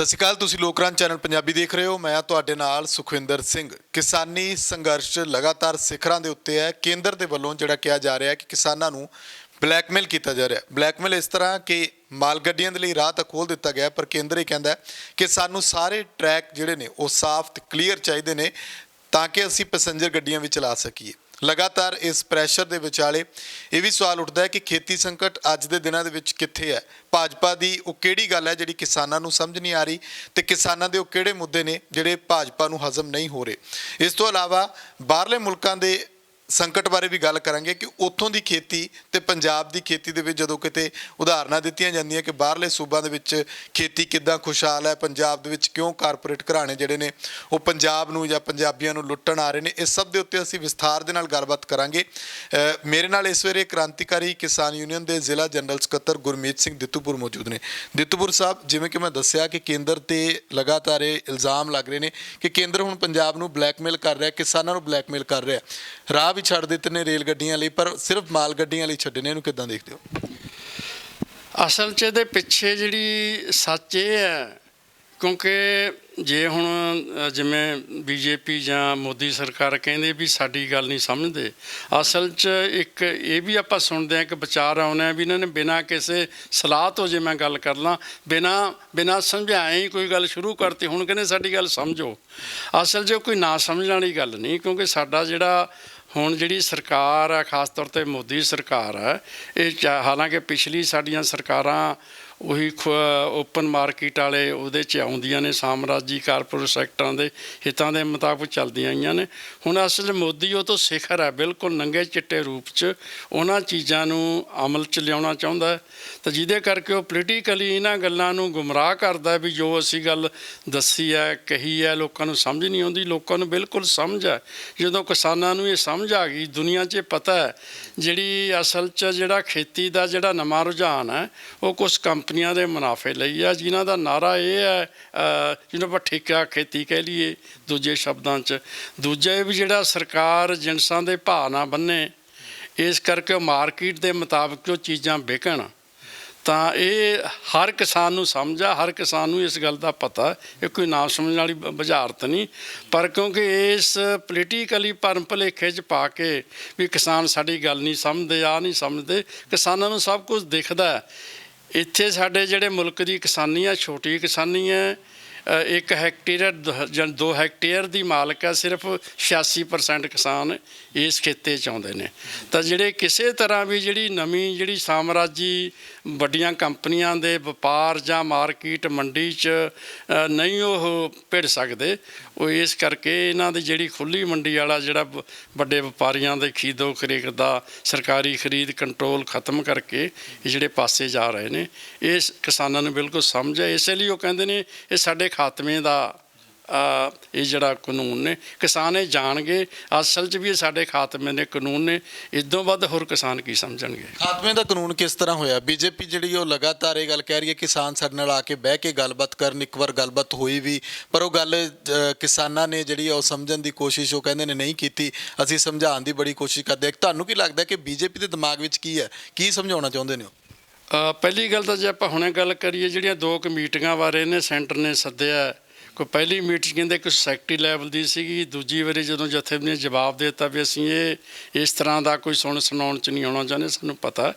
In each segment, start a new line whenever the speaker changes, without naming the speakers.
ਸਤਿ ਸ਼੍ਰੀ ਅਕਾਲ। ਤੁਸੀਂ ਲੋਕਰਾਜ ਚੈਨਲ ਪੰਜਾਬੀ ਦੇਖ ਰਹੇ ਹੋ। ਮੈਂ ਤੁਹਾਡੇ ਨਾਲ ਸੁਖਵਿੰਦਰ ਸਿੰਘ। ਕਿਸਾਨੀ ਸੰਘਰਸ਼ ਲਗਾਤਾਰ ਸਿਖਰਾਂ ਦੇ ਉੱਤੇ ਹੈ। ਕੇਂਦਰ ਦੇ ਵੱਲੋਂ ਜਿਹੜਾ ਕਿਹਾ ਜਾ ਰਿਹਾ ਹੈ ਕਿ ਕਿਸਾਨਾਂ ਨੂੰ ਬਲੈਕਮੇਲ ਕੀਤਾ ਜਾ ਰਿਹਾ। ਬਲੈਕਮੇਲ ਇਸ ਤਰ੍ਹਾਂ ਕਿ ਮਾਲ ਗੱਡੀਆਂ ਦੇ ਲਈ ਰਾਹ ਤਾਂ ਖੋਲ੍ਹ ਦਿੱਤਾ ਗਿਆ, ਪਰ ਕੇਂਦਰ ਇਹ ਕਹਿੰਦਾ ਕਿ ਸਾਨੂੰ ਸਾਰੇ ਟਰੈਕ ਜਿਹੜੇ ਨੇ ਉਹ ਸਾਫ਼ ਤੇ ਕਲੀਅਰ ਚਾਹੀਦੇ ਨੇ ਤਾਂ ਕਿ ਅਸੀਂ ਪੈਸੇਂਜਰ ਗੱਡੀਆਂ ਵੀ ਚਲਾ ਸਕੀਏ। ਲਗਾਤਾਰ ਇਸ ਪ੍ਰੈਸ਼ਰ ਦੇ ਵਿਚਾਲੇ ਇਹ ਵੀ ਸਵਾਲ ਉੱਠਦਾ ਹੈ ਕਿ ਖੇਤੀ ਸੰਕਟ ਅੱਜ ਦੇ ਦਿਨਾਂ ਦੇ ਵਿੱਚ ਕਿੱਥੇ ਹੈ। ਭਾਜਪਾ ਦੀ ਉਹ ਕਿਹੜੀ ਗੱਲ ਹੈ ਜਿਹੜੀ ਕਿਸਾਨਾਂ ਨੂੰ ਸਮਝ ਨਹੀਂ ਆ ਰਹੀ, ਤੇ ਕਿਸਾਨਾਂ ਦੇ ਉਹ ਕਿਹੜੇ ਮੁੱਦੇ ਨੇ ਜਿਹੜੇ ਭਾਜਪਾ ਨੂੰ ਹਜ਼ਮ ਨਹੀਂ ਹੋ ਰਹੇ। ਇਸ ਤੋਂ ਇਲਾਵਾ ਬਾਹਰਲੇ ਮੁਲਕਾਂ ਦੇ ਸੰਕਟ ਬਾਰੇ ਵੀ ਗੱਲ ਕਰਾਂਗੇ ਕਿ ਉੱਥੋਂ ਦੀ ਖੇਤੀ ਤੇ ਪੰਜਾਬ ਦੀ ਖੇਤੀ ਦੇ ਵਿੱਚ ਜਦੋਂ ਕਿਤੇ ਉਦਾਹਰਨਾਂ ਦਿੱਤੀਆਂ ਜਾਂਦੀਆਂ ਕਿ ਬਾਹਰਲੇ ਸੂਬਾਂ ਦੇ ਵਿੱਚ ਖੇਤੀ ਕਿੱਦਾਂ ਖੁਸ਼ਹਾਲ ਹੈ, ਪੰਜਾਬ ਦੇ ਵਿੱਚ ਕਿਉਂ ਕਾਰਪੋਰੇਟ ਘਰਾਣੇ ਜਿਹੜੇ ਨੇ ਉਹ ਪੰਜਾਬ ਨੂੰ ਜਾਂ ਪੰਜਾਬੀਆਂ ਨੂੰ ਲੁੱਟਣ ਆ ਰਹੇ ਨੇ। ਇਸ ਸਭ ਦੇ ਉੱਤੇ ਅਸੀਂ ਵਿਸਥਾਰ ਦੇ ਨਾਲ ਗੱਲਬਾਤ ਕਰਾਂਗੇ। ਮੇਰੇ ਨਾਲ ਇਸ ਵੇਲੇ ਕ੍ਰਾਂਤੀਕਾਰੀ ਕਿਸਾਨ ਯੂਨੀਅਨ ਦੇ ਜ਼ਿਲ੍ਹਾ ਜਨਰਲ ਸਕੱਤਰ ਗੁਰਮੀਤ ਸਿੰਘ ਦਿੱਤੂਪੁਰ ਮੌਜੂਦ ਨੇ। ਦਿੱਤੂਪੁਰ ਸਾਹਿਬ, ਜਿਵੇਂ ਕਿ ਮੈਂ ਦੱਸਿਆ ਕਿ ਕੇਂਦਰ ਤੇ ਲਗਾਤਾਰ ਇਹ ਇਲਜ਼ਾਮ ਲੱਗ ਰਹੇ ਨੇ ਕਿ ਕੇਂਦਰ ਹੁਣ ਪੰਜਾਬ ਨੂੰ ਬਲੈਕਮੇਲ ਕਰ ਰਿਹਾ, ਕਿਸਾਨਾਂ ਨੂੰ ਬਲੈਕਮੇਲ ਕਰ ਰਿਹਾ। ਰਾਹ ਵੀ ਛੱਡ ਦਿੱਤੇ ਨੇ ਰੇਲ ਗੱਡੀਆਂ ਲਈ, ਪਰ ਸਿਰਫ ਮਾਲ ਗੱਡੀਆਂ ਲਈ ਛੱਡੇ ਨੇ। ਇਹਨੂੰ ਕਿੱਦਾਂ ਦੇਖਦੇ ਹੋ?
ਅਸਲ 'ਚ ਇਹਦੇ ਪਿੱਛੇ ਜਿਹੜੀ ਸੱਚ ਇਹ ਹੈ, ਕਿਉਂਕਿ ਜੇ ਹੁਣ ਜਿਵੇਂ ਬੀਜੇਪੀ ਜਾਂ ਮੋਦੀ ਸਰਕਾਰ ਕਹਿੰਦੇ ਵੀ ਸਾਡੀ ਗੱਲ ਨਹੀਂ ਸਮਝਦੇ, ਅਸਲ 'ਚ ਇੱਕ ਇਹ ਵੀ ਆਪਾਂ ਸੁਣਦੇ ਹਾਂ ਕਿ ਵਿਚਾਰ ਆਉਂਦੇ ਆ ਵੀ ਇਹਨਾਂ ਨੇ ਬਿਨਾਂ ਕਿਸੇ ਸਲਾਹ ਤੋਂ, ਜੇ ਮੈਂ ਗੱਲ ਕਰ ਲਾਂ, ਬਿਨਾਂ ਸਮਝਾਏ ਹੀ ਕੋਈ ਗੱਲ ਸ਼ੁਰੂ ਕਰਤੀ। ਹੁਣ ਕਹਿੰਦੇ ਸਾਡੀ ਗੱਲ ਸਮਝੋ। ਅਸਲ 'ਚ ਕੋਈ ਨਾ ਸਮਝਣ ਵਾਲੀ ਗੱਲ ਨਹੀਂ, ਕਿਉਂਕਿ ਸਾਡਾ ਜਿਹੜਾ ਹੁਣ ਜਿਹੜੀ ਸਰਕਾਰ ਆ, ਖਾਸ ਤੌਰ 'ਤੇ ਮੋਦੀ ਸਰਕਾਰ ਆ, ਇਹ ਹਾਲਾਂਕਿ ਪਿਛਲੀ ਸਾਡੀਆਂ ਸਰਕਾਰਾਂ ਉਹੀ ਓਪਨ ਮਾਰਕੀਟ ਵਾਲੇ ਉਹਦੇ 'ਚ ਆਉਂਦੀਆਂ ਨੇ, ਸਾਮਰਾਜੀ ਕਾਰਪੋਰੇਟ ਸੈਕਟਰਾਂ ਦੇ ਹਿੱਤਾਂ ਦੇ ਮੁਤਾਬਕ ਚੱਲਦੀਆਂ ਆਈਆਂ ਨੇ। ਹੁਣ ਅਸਲ ਮੋਦੀ ਉਹ ਤੋਂ ਸਿਖਰ ਹੈ, ਬਿਲਕੁਲ ਨੰਗੇ ਚਿੱਟੇ ਰੂਪ 'ਚ ਉਹਨਾਂ ਚੀਜ਼ਾਂ ਨੂੰ ਅਮਲ 'ਚ ਲਿਆਉਣਾ ਚਾਹੁੰਦਾ, ਤਾਂ ਜਿਹਦੇ ਕਰਕੇ ਉਹ ਪੋਲੀਟੀਕਲੀ ਇਹਨਾਂ ਗੱਲਾਂ ਨੂੰ ਗੁੰਮਰਾਹ ਕਰਦਾ ਵੀ ਜੋ ਅਸੀਂ ਗੱਲ ਦੱਸੀ ਹੈ, ਕਹੀ ਹੈ, ਲੋਕਾਂ ਨੂੰ ਸਮਝ ਨਹੀਂ ਆਉਂਦੀ। ਲੋਕਾਂ ਨੂੰ ਬਿਲਕੁਲ ਸਮਝ ਹੈ। ਜਦੋਂ ਕਿਸਾਨਾਂ ਨੂੰ ਇਹ ਸਮਝ ਆ ਗਈ, ਦੁਨੀਆ 'ਚ ਪਤਾ ਹੈ ਜਿਹੜੀ ਅਸਲ 'ਚ ਜਿਹੜਾ ਖੇਤੀ ਦਾ ਜਿਹੜਾ ਨਵਾਂ ਰੁਝਾਨ ਹੈ ਉਹ ਕੁਛ ਕੰਪਨੀਆਂ ਦੇ ਮੁਨਾਫੇ ਲਈ ਆ, ਜਿਨ੍ਹਾਂ ਦਾ ਨਾਰਾ ਇਹ ਹੈ, ਜਿਹਨੂੰ ਆਪਾਂ ਠੇਕਾ ਖੇਤੀ ਕਹਿ ਲਈਏ ਦੂਜੇ ਸ਼ਬਦਾਂ 'ਚ। ਦੂਜਾ ਇਹ ਵੀ ਜਿਹੜਾ ਸਰਕਾਰ ਜਿਨਸਾਂ ਦੇ ਭਾਅ ਨਾ ਬੰਨੇ, ਇਸ ਕਰਕੇ ਉਹ ਮਾਰਕੀਟ ਦੇ ਮੁਤਾਬਕ ਉਹ ਚੀਜ਼ਾਂ ਵਿਕਣ। ਤਾਂ ਇਹ ਹਰ ਕਿਸਾਨ ਨੂੰ ਸਮਝ ਆ, ਹਰ ਕਿਸਾਨ ਨੂੰ ਇਸ ਗੱਲ ਦਾ ਪਤਾ। ਇਹ ਕੋਈ ਨਾ ਸਮਝਣ ਵਾਲੀ ਬੁਝਾਰਤ ਨਹੀਂ, ਪਰ ਕਿਉਂਕਿ ਇਸ ਪੋਲੀਟੀਕਲੀ ਭਰਮ ਭੁਲੇਖੇ 'ਚ ਪਾ ਕੇ ਵੀ ਕਿਸਾਨ ਸਾਡੀ ਗੱਲ ਨਹੀਂ ਸਮਝਦੇ, ਆ ਨਹੀਂ ਸਮਝਦੇ। ਕਿਸਾਨਾਂ ਨੂੰ ਸਭ ਕੁਝ ਦਿਖਦਾ। ਇੱਥੇ ਸਾਡੇ ਜਿਹੜੇ ਮੁਲਕ ਦੀ ਕਿਸਾਨੀ ਆ, ਛੋਟੀ ਕਿਸਾਨੀ ਹੈ। 1 ਹੈਕਟੇਅਰ ਜਾਂ 2 ਹੈਕਟੇਅਰ ਦੀ ਮਾਲਕ ਹੈ ਸਿਰਫ 86% ਕਿਸਾਨ ਇਸ ਖੇਤੇ 'ਚ ਆਉਂਦੇ ਨੇ। ਤਾਂ ਜਿਹੜੇ ਕਿਸੇ ਤਰ੍ਹਾਂ ਵੀ ਜਿਹੜੀ ਨਵੀਂ ਜਿਹੜੀ ਸਾਮਰਾਜੀ ਵੱਡੀਆਂ ਕੰਪਨੀਆਂ ਦੇ ਵਪਾਰ ਜਾਂ ਮਾਰਕੀਟ ਮੰਡੀ 'ਚ ਨਹੀਂ ਉਹ ਭਿੜ ਸਕਦੇ, ਉਹ ਇਸ ਕਰਕੇ ਇਹਨਾਂ ਦੀ ਜਿਹੜੀ ਖੁੱਲ੍ਹੀ ਮੰਡੀ ਵਾਲਾ ਜਿਹੜਾ ਵੱਡੇ ਵਪਾਰੀਆਂ ਦੇ ਖਰੀਦੋ ਖਰੀਦ ਦਾ ਸਰਕਾਰੀ ਖਰੀਦ ਕੰਟਰੋਲ ਖਤਮ ਕਰਕੇ ਇਹ ਜਿਹੜੇ ਪਾਸੇ ਜਾ ਰਹੇ ਨੇ, ਇਸ ਕਿਸਾਨਾਂ ਨੂੰ ਬਿਲਕੁਲ ਸਮਝ ਹੈ। ਇਸੇ ਲਈ ਉਹ ਕਹਿੰਦੇ ਨੇ ਇਹ ਸਾਡੇ ਖਾਤਮੇ ਦਾ ਇਹ ਜਿਹੜਾ ਕਾਨੂੰਨ ਨੇ, ਕਿਸਾਨ ਇਹ ਜਾਣਗੇ ਅਸਲ 'ਚ ਵੀ ਇਹ ਸਾਡੇ ਖਾਤਮੇ ਦੇ ਕਾਨੂੰਨ ਨੇ। ਇਦੋਂ ਵੱਧ ਹੋਰ ਕਿਸਾਨ ਕੀ ਸਮਝਣਗੇ? ਖਾਤਮੇ
ਦਾ ਕਾਨੂੰਨ ਕਿਸ ਤਰ੍ਹਾਂ ਹੋਇਆ? ਬੀਜੇਪੀ ਜਿਹੜੀ ਉਹ ਲਗਾਤਾਰ ਇਹ ਗੱਲ ਕਹਿ ਰਹੀ ਹੈ ਕਿਸਾਨ ਸਾਡੇ ਨਾਲ ਆ ਕੇ ਬਹਿ ਕੇ ਗੱਲਬਾਤ ਕਰਨ। ਇੱਕ ਵਾਰ ਗੱਲਬਾਤ ਹੋਈ ਵੀ, ਪਰ ਉਹ ਗੱਲ ਕਿਸਾਨਾਂ ਨੇ ਜਿਹੜੀ ਉਹ ਸਮਝਣ ਦੀ ਕੋਸ਼ਿਸ਼ ਉਹ ਕਹਿੰਦੇ ਨੇ ਨਹੀਂ ਕੀਤੀ। ਅਸੀਂ ਸਮਝਾਉਣ ਦੀ ਬੜੀ ਕੋਸ਼ਿਸ਼ ਕਰਦੇ ਹਾਂ। ਤੁਹਾਨੂੰ ਕੀ ਲੱਗਦਾ ਕਿ ਬੀਜੇਪੀ ਦੇ ਦਿਮਾਗ ਵਿੱਚ ਕੀ ਹੈ, ਕੀ ਸਮਝਾਉਣਾ ਚਾਹੁੰਦੇ ਨੇ ਉਹ?
ਪਹਿਲੀ ਗੱਲ ਤਾਂ ਜੇ ਆਪਾਂ ਹੁਣੇ ਗੱਲ ਕਰੀਏ, ਜਿਹੜੀਆਂ 2 ਮੀਟਿੰਗਾਂ ਬਾਰੇ ਨੇ ਸੈਂਟਰ ਨੇ ਸੱਦਿਆ, ਕੋਈ ਪਹਿਲੀ ਮੀਟਿੰਗ ਕਹਿੰਦੇ ਕੁਛ ਸੈਕਟਰੀ ਲੈਵਲ ਦੀ ਸੀਗੀ, ਦੂਜੀ ਵਾਰੀ ਜਦੋਂ ਜਥੇਬੰਦੀ ਨੇ ਜਵਾਬ ਦੇ ਦਿੱਤਾ ਵੀ ਅਸੀਂ ਇਹ ਇਸ ਤਰ੍ਹਾਂ ਦਾ ਕੋਈ ਸੁਣਾਉਣ 'ਚ ਨਹੀਂ ਆਉਣਾ ਚਾਹੁੰਦੇ, ਸਾਨੂੰ ਪਤਾ।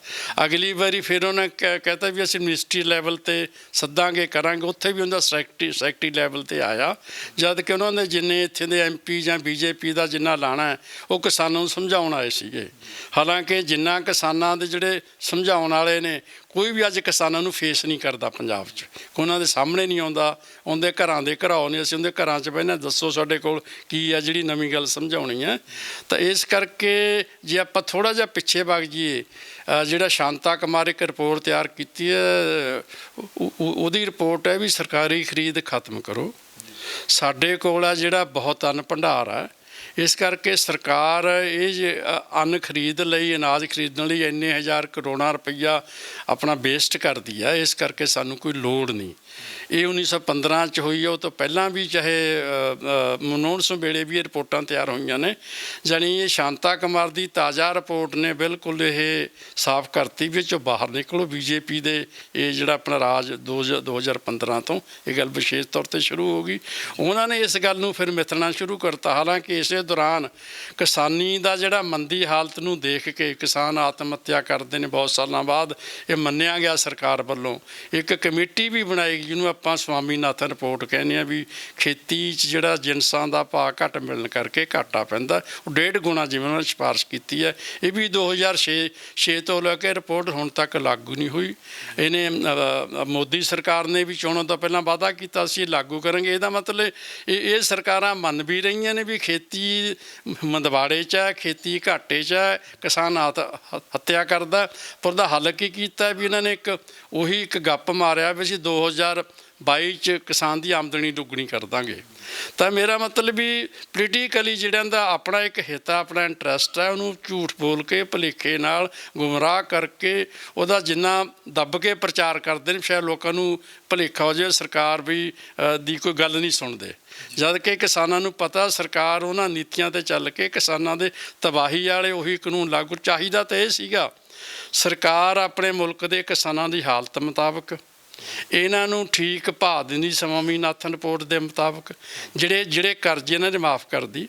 ਅਗਲੀ ਵਾਰੀ ਫਿਰ ਉਹਨੇ ਕਹਿਤਾ ਵੀ ਅਸੀਂ ਮਿਨਿਸਟਰੀ ਲੈਵਲ 'ਤੇ ਸੱਦਾਂਗੇ, ਕਰਾਂਗੇ। ਉੱਥੇ ਵੀ ਉਹਦਾ ਸੈਕਟਰੀ ਲੈਵਲ 'ਤੇ ਆਇਆ, ਜਦ ਕਿ ਉਹਨਾਂ ਦੇ ਜਿੰਨੇ ਇੱਥੇ ਦੇ MP ਜਾਂ BJP ਦਾ ਜਿੰਨਾ ਲਾਣਾ ਹੈ ਉਹ ਕਿਸਾਨਾਂ ਨੂੰ ਸਮਝਾਉਣ ਆਏ ਸੀਗੇ। ਹਾਲਾਂਕਿ ਜਿੰਨਾ ਕਿਸਾਨਾਂ ਦੇ ਜਿਹੜੇ ਸਮਝਾਉਣ ਵਾਲੇ ਨੇ, ਕੋਈ ਵੀ ਅੱਜ ਕਿਸਾਨਾਂ ਨੂੰ ਫੇਸ ਨਹੀਂ ਕਰਦਾ ਪੰਜਾਬ 'ਚ, ਉਹਨਾਂ ਦੇ ਸਾਹਮਣੇ ਨਹੀਂ ਆਉਂਦਾ। ਉਹਦੇ ਘਰਾਂ ਦੇ ਘਰਾਓ ਨੇ, ਅਸੀਂ ਉਹਦੇ ਘਰਾਂ 'ਚ ਬਹਿਨੇ, ਦੱਸੋ ਸਾਡੇ ਕੋਲ ਕੀ ਆ ਜਿਹੜੀ ਨਵੀਂ ਗੱਲ ਸਮਝਾਉਣੀ ਹੈ। ਤਾਂ ਇਸ ਕਰਕੇ ਜੇ ਆਪਾਂ ਥੋੜ੍ਹਾ ਜਿਹਾ ਪਿੱਛੇ ਵਗ ਜਾਈਏ, ਜਿਹੜਾ ਸ਼ਾਂਤਾ ਕੁਮਾਰ ਇੱਕ ਰਿਪੋਰਟ ਤਿਆਰ ਕੀਤੀ ਹੈ, ਉਹਦੀ ਰਿਪੋਰਟ ਹੈ ਵੀ ਸਰਕਾਰੀ ਖਰੀਦ ਖਤਮ ਕਰੋ। ਸਾਡੇ ਕੋਲ ਆ ਜਿਹੜਾ ਬਹੁਤ ਅੰਨ ਭੰਡਾਰ ਹੈ, ਇਸ ਕਰਕੇ ਸਰਕਾਰ ਇਹ ਜੇ ਅੰਨ ਖਰੀਦ ਲਈ, ਅਨਾਜ ਖਰੀਦਣ ਲਈ ਇੰਨੇ ਹਜ਼ਾਰ ਕਰੋੜਾਂ ਰੁਪਈਆ ਆਪਣਾ ਵੇਸਟ ਕਰਦੀ ਹੈ। ਇਸ ਕਰਕੇ ਸਾਨੂੰ ਕੋਈ ਲੋੜ ਨਹੀਂ। ਇਹ 1915 'ਚ ਹੋਈ ਹੈ, ਉਹ ਤੋਂ ਪਹਿਲਾਂ ਵੀ ਚਾਹੇ ਮਨਮੋਹਨ ਸਿੰਘ ਵੇਲੇ ਵੀ ਇਹ ਰਿਪੋਰਟਾਂ ਤਿਆਰ ਹੋਈਆਂ ਨੇ। ਜਾਣੀ ਇਹ ਸ਼ਾਂਤਾ ਕੁਮਾਰ ਦੀ ਤਾਜ਼ਾ ਰਿਪੋਰਟ ਨੇ ਬਿਲਕੁਲ ਇਹ ਸਾਫ਼ ਕਰਤੀ ਵੀ ਵਿੱਚੋਂ ਬਾਹਰ ਨਿਕਲੋ। ਬੀਜੇਪੀ ਦੇ ਇਹ ਜਿਹੜਾ ਆਪਣਾ ਰਾਜ 2015 ਤੋਂ ਇਹ ਗੱਲ ਵਿਸ਼ੇਸ਼ ਤੌਰ 'ਤੇ ਸ਼ੁਰੂ ਹੋ ਗਈ। ਉਹਨਾਂ ਨੇ ਇਸ ਗੱਲ ਨੂੰ ਫਿਰ ਮਿਥਣਾ ਸ਼ੁਰੂ ਕਰਤਾ। ਹਾਲਾਂਕਿ ਇਸੇ ਦੌਰਾਨ ਕਿਸਾਨੀ ਦਾ ਜਿਹੜਾ ਮੰਦੀ ਹਾਲਤ ਨੂੰ ਦੇਖ ਕੇ ਕਿਸਾਨ ਆਤਮ ਹੱਤਿਆ ਕਰਦੇ ਨੇ। ਬਹੁਤ ਸਾਲਾਂ ਬਾਅਦ ਇਹ ਮੰਨਿਆ ਗਿਆ ਸਰਕਾਰ ਵੱਲੋਂ। ਇੱਕ ਕਮੇਟੀ ਵੀ ਬਣਾਈ ਜਿਹਨੂੰ ਆਪਾਂ ਸਵਾਮੀਨਾਥਨ ਰਿਪੋਰਟ ਕਹਿੰਦੇ ਆ ਵੀ ਖੇਤੀ 'ਚ ਜਿਹੜਾ ਜਿਨਸਾਂ ਦਾ ਭਾਅ ਘੱਟ ਮਿਲਣ ਕਰਕੇ ਘਾਟਾ ਪੈਂਦਾ, ਉਹ 1.5 ਗੁਣਾ ਜਿਵੇਂ ਉਹਨਾਂ ਨੇ ਸਿਫਾਰਿਸ਼ ਕੀਤੀ ਹੈ। ਇਹ ਵੀ 2006 ਤੋਂ ਲੈ ਕੇ ਰਿਪੋਰਟ ਹੁਣ ਤੱਕ ਲਾਗੂ ਨਹੀਂ ਹੋਈ। ਇਹਨੇ ਮੋਦੀ ਸਰਕਾਰ ਨੇ ਵੀ ਚੋਣਾਂ ਤੋਂ ਪਹਿਲਾਂ ਵਾਅਦਾ ਕੀਤਾ ਸੀ ਲਾਗੂ ਕਰਾਂਗੇ। ਇਹਦਾ ਮਤਲਬ ਇਹ ਸਰਕਾਰਾਂ ਮੰਨ ਵੀ ਰਹੀਆਂ ਨੇ ਵੀ ਖੇਤੀ ਮੰਦਵਾੜੇ 'ਚ ਹੈ, ਖੇਤੀ ਘਾਟੇ 'ਚ ਹੈ, ਕਿਸਾਨ ਹੱਤਿਆ ਕਰਦਾ। ਪਰ ਉਹਦਾ ਹੱਲ ਕੀ ਕੀਤਾ ਵੀ ਇਹਨਾਂ ਨੇ ਇੱਕ ਗੱਪ ਮਾਰਿਆ ਵੀ ਅਸੀਂ 2022 'ਚ ਕਿਸਾਨ ਦੀ ਆਮਦਨੀ ਦੁੱਗਣੀ ਕਰ ਦਾਂਗੇ। ਤਾਂ ਮੇਰਾ ਮਤਲਬ ਵੀ ਪੋਲੀਟੀਕਲੀ ਜਿਹੜਿਆਂ ਦਾ ਆਪਣਾ ਇੱਕ ਹਿੱਤ ਆ, ਆਪਣਾ ਇੰਟਰਸਟ ਹੈ, ਉਹਨੂੰ ਝੂਠ ਬੋਲ ਕੇ ਭੁਲੇਖੇ ਨਾਲ ਗੁੰਮਰਾਹ ਕਰਕੇ ਉਹਦਾ ਜਿੰਨਾ ਦੱਬ ਕੇ ਪ੍ਰਚਾਰ ਕਰਦੇ ਨੇ, ਸ਼ਾਇਦ ਲੋਕਾਂ ਨੂੰ ਭੁਲੇਖਾ ਹੋ ਜਾਵੇ ਸਰਕਾਰ ਵੀ ਦੀ ਕੋਈ ਗੱਲ ਨਹੀਂ ਸੁਣਦੇ। ਜਦ ਕਿ ਕਿਸਾਨਾਂ ਨੂੰ ਪਤਾ ਸਰਕਾਰ ਉਹਨਾਂ ਨੀਤੀਆਂ 'ਤੇ ਚੱਲ ਕੇ ਕਿਸਾਨਾਂ ਦੇ ਤਬਾਹੀ ਵਾਲੇ ਉਹੀ ਕਾਨੂੰਨ ਲਾਗੂ। ਚਾਹੀਦਾ ਤਾਂ ਇਹ ਸੀਗਾ ਸਰਕਾਰ ਆਪਣੇ ਮੁਲਕ ਦੇ ਕਿਸਾਨਾਂ ਦੀ ਹਾਲਤ ਮੁਤਾਬਕ ਇਹਨਾਂ ਨੂੰ ਠੀਕ ਭਾਅ ਦਿੰਦੀ, ਸਵਾਮੀਨਾਥਨ ਰਿਪੋਰਟ ਦੇ ਮੁਤਾਬਕ ਜਿਹੜੇ ਕਰਜ਼ੇ ਇਹਨਾਂ ਦੇ ਮਾਫ਼ ਕਰਦੀ।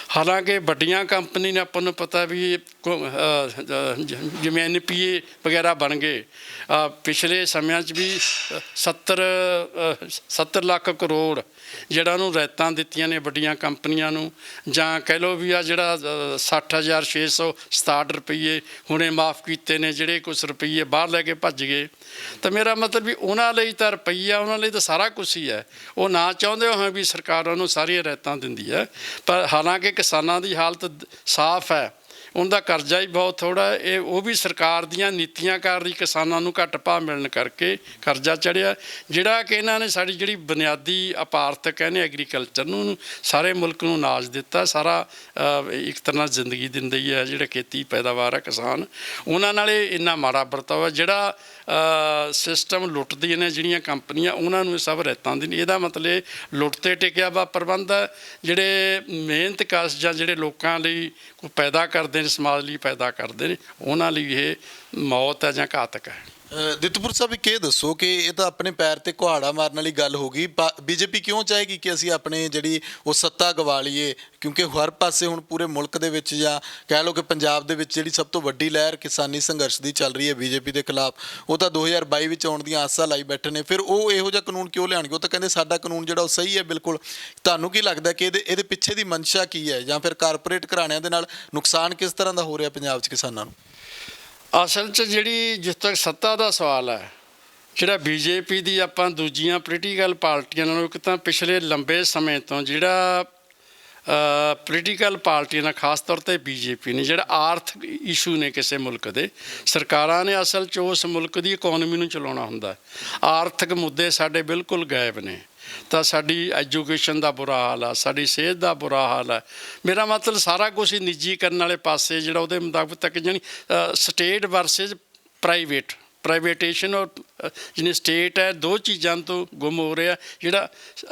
ਹਾਲਾਂਕਿ ਵੱਡੀਆਂ ਕੰਪਨੀ ਨੇ ਆਪਾਂ ਨੂੰ ਪਤਾ ਵੀ ਜਿਵੇਂ NPA ਵਗੈਰਾ ਬਣ ਗਏ। ਪਿਛਲੇ ਸਮਿਆਂ 'ਚ ਵੀ 70 ਲੱਖ ਕਰੋੜ ਜਿਹੜਾ ਉਹਨੂੰ ਰਿਆਇਤਾਂ ਦਿੱਤੀਆਂ ਨੇ ਵੱਡੀਆਂ ਕੰਪਨੀਆਂ ਨੂੰ। ਜਾਂ ਕਹਿ ਲਓ ਵੀ ਆ ਜਿਹੜਾ 60,667 ਰੁਪਈਏ ਹੁਣੇ ਮਾਫ਼ ਕੀਤੇ ਨੇ, ਜਿਹੜੇ ਕੁਛ ਰੁਪਈਏ ਬਾਹਰ ਲੈ ਕੇ ਭੱਜ ਗਏ। ਤਾਂ ਮੇਰਾ ਮਤਲਬ ਵੀ ਉਹਨਾਂ ਲਈ ਤਾਂ ਰੁਪਈਆ, ਉਹਨਾਂ ਲਈ ਤਾਂ ਸਾਰਾ ਕੁਛ ਹੀ ਹੈ। ਉਹ ਨਾ ਚਾਹੁੰਦੇ ਹੋਏ ਵੀ ਸਰਕਾਰ ਉਹਨੂੰ ਸਾਰੀਆਂ ਰਿਆਇਤਾਂ ਦਿੰਦੀ ਹੈ। ਪਰ ਹਾਲਾਂਕਿ ਕਿਸਾਨਾਂ ਦੀ ਹਾਲਤ ਸਾਫ਼ ਹੈ, ਉਹਦਾ ਕਰਜ਼ਾ ਹੀ ਬਹੁਤ ਥੋੜ੍ਹਾ ਹੈ। ਇਹ ਉਹ ਵੀ ਸਰਕਾਰ ਦੀਆਂ ਨੀਤੀਆਂ ਕਾਰਨ ਕਿਸਾਨਾਂ ਨੂੰ ਘੱਟ ਭਾਅ ਮਿਲਣ ਕਰਕੇ ਕਰਜ਼ਾ ਚੜ੍ਹਿਆ, ਜਿਹੜਾ ਕਿ ਇਹਨਾਂ ਨੇ ਸਾਡੀ ਜਿਹੜੀ ਬੁਨਿਆਦੀ ਅਪਾਰਥਕ ਕਹਿੰਦੇ ਐਗਰੀਕਲਚਰ ਨੂੰ, ਸਾਰੇ ਮੁਲਕ ਨੂੰ ਅਨਾਜ ਦਿੱਤਾ। ਸਾਰਾ ਇੱਕ ਤਰ੍ਹਾਂ ਨਾਲ ਜ਼ਿੰਦਗੀ ਦਿੰਦੇ ਹੀ ਹੈ ਜਿਹੜੇ ਖੇਤੀ ਪੈਦਾਵਾਰ ਹੈ ਕਿਸਾਨ। ਉਹਨਾਂ ਨਾਲ ਇਹ ਇੰਨਾ ਮਾੜਾ ਵਰਤਾਓ ਹੈ। ਜਿਹੜਾ ਸਿਸਟਮ ਲੁੱਟਦੀਆਂ ਨੇ ਜਿਹੜੀਆਂ ਕੰਪਨੀਆਂ, ਉਹਨਾਂ ਨੂੰ ਇਹ ਸਭ ਰਿਆਇਤਾਂ ਦਿੰਦੀ। ਇਹਦਾ ਮਤਲਬ ਲੁੱਟ 'ਤੇ ਟਿਕਿਆ ਵਾ ਪ੍ਰਬੰਧ ਹੈ। ਜਿਹੜੇ ਮਿਹਨਤਕਸ਼ ਜਾਂ ਜਿਹੜੇ ਲੋਕਾਂ ਲਈ ਕੋਈ ਪੈਦਾ ਕਰਦੇ ਨੇ, ਸਮਾਜ ਲਈ ਪੈਦਾ ਕਰਦੇ ਨੇ, ਉਹਨਾਂ ਲਈ ਇਹ ਮੌਤ ਹੈ ਜਾਂ ਘਾਤਕ ਹੈ।
ਦਿੱਤਪੁਰ ਸਾਹਿਬ ਇੱਕ ਇਹ ਦੱਸੋ ਕਿ ਇਹ ਤਾਂ ਆਪਣੇ ਪੈਰ ਤੇ ਕੁਹਾੜਾ ਮਾਰਨ ਵਾਲੀ ਗੱਲ ਹੋ ਗਈ। ਬੀਜੇਪੀ ਕਿਉਂ ਚਾਹੇਗੀ ਕਿ ਅਸੀਂ ਆਪਣੇ ਜਿਹੜੀ ਉਹ ਸੱਤਾ ਗਵਾ ਲਈਏ? ਕਿਉਂਕਿ ਹਰ ਪਾਸੇ ਹੁਣ ਪੂਰੇ ਮੁਲਕ ਦੇ ਵਿੱਚ ਜਾਂ ਕਹਿ ਲਓ ਕਿ ਪੰਜਾਬ ਦੇ ਵਿੱਚ ਜਿਹੜੀ ਸਭ ਤੋਂ ਵੱਡੀ ਲਹਿਰ ਕਿਸਾਨੀ ਸੰਘਰਸ਼ ਦੀ ਚੱਲ ਰਹੀ ਹੈ ਬੀਜੇਪੀ ਦੇ ਖਿਲਾਫ, ਉਹ ਤਾਂ 2022 ਵਿੱਚ ਆਉਣ ਦੀਆਂ ਆਸਾਂ ਲਾਈ ਬੈਠੇ ਨੇ। ਫਿਰ ਉਹ ਇਹੋ ਜਿਹਾ ਕਾਨੂੰਨ ਕਿਉਂ ਲਿਆਉਣਗੇ? ਉਹ ਤਾਂ ਕਹਿੰਦੇ ਸਾਡਾ ਕਾਨੂੰਨ ਜਿਹੜਾ ਉਹ ਸਹੀ ਹੈ ਬਿਲਕੁਲ। ਤੁਹਾਨੂੰ ਕੀ ਲੱਗਦਾ ਕਿ ਇਹਦੇ ਪਿੱਛੇ ਦੀ ਮਨਸ਼ਾ ਕੀ ਹੈ? ਜਾਂ ਫਿਰ ਕਾਰਪੋਰੇਟ ਘਰਾਣਿਆਂ ਦੇ ਨਾਲ ਨੁਕਸਾਨ ਕਿਸ ਤਰ੍ਹਾਂ ਦਾ ਹੋ ਰਿਹਾ ਪੰਜਾਬ 'ਚ ਕਿਸਾਨਾਂ ਨੂੰ?
ਅਸਲ 'ਚ ਜਿਹੜੀ ਜਿਸ ਤੱਕ ਸੱਤਾ ਦਾ ਸਵਾਲ ਹੈ, ਜਿਹੜਾ ਬੀਜੇਪੀ ਦੀ ਆਪਾਂ ਦੂਜੀਆਂ ਪੋਲੀਟੀਕਲ ਪਾਰਟੀਆਂ ਨਾਲੋਂ ਇੱਕ ਤਾਂ ਪਿਛਲੇ ਲੰਬੇ ਸਮੇਂ ਤੋਂ ਜਿਹੜਾ ਪੋਲੀਟੀਕਲ ਪਾਰਟੀਆਂ ਨਾਲ, ਖਾਸ ਤੌਰ 'ਤੇ ਬੀਜੇਪੀ ਨੇ, ਜਿਹੜਾ ਆਰਥਿਕ ਇਸ਼ੂ ਨੇ ਕਿਸੇ ਮੁਲਕ ਦੇ, ਸਰਕਾਰਾਂ ਨੇ ਅਸਲ 'ਚ ਉਸ ਮੁਲਕ ਦੀ ਇਕੋਨਮੀ ਨੂੰ ਚਲਾਉਣਾ ਹੁੰਦਾ। ਆਰਥਿਕ ਮੁੱਦੇ ਸਾਡੇ ਬਿਲਕੁਲ ਗਾਇਬ ਨੇ। ਤਾਂ ਸਾਡੀ ਐਜੂਕੇਸ਼ਨ ਦਾ ਬੁਰਾ ਹਾਲ ਆ, ਸਾਡੀ ਸਿਹਤ ਦਾ ਬੁਰਾ ਹਾਲ ਹੈ। ਮੇਰਾ ਮਤਲਬ ਸਾਰਾ ਕੁਛ ਹੀ ਨਿੱਜੀ ਕਰਨ ਵਾਲੇ ਪਾਸੇ ਜਿਹੜਾ ਉਹਦੇ ਮੁਤਾਬਕ ਤੱਕ ਜਾਣੀ ਸਟੇਟ ਵਰਸਸ ਪ੍ਰਾਈਵੇਟੇਸ਼ਨ ਔਰ ਜਿਹਨੇ ਸਟੇਟ ਹੈ, ਦੋ ਚੀਜ਼ਾਂ ਤੋਂ ਗੁੰਮ ਹੋ ਰਿਹਾ। ਜਿਹੜਾ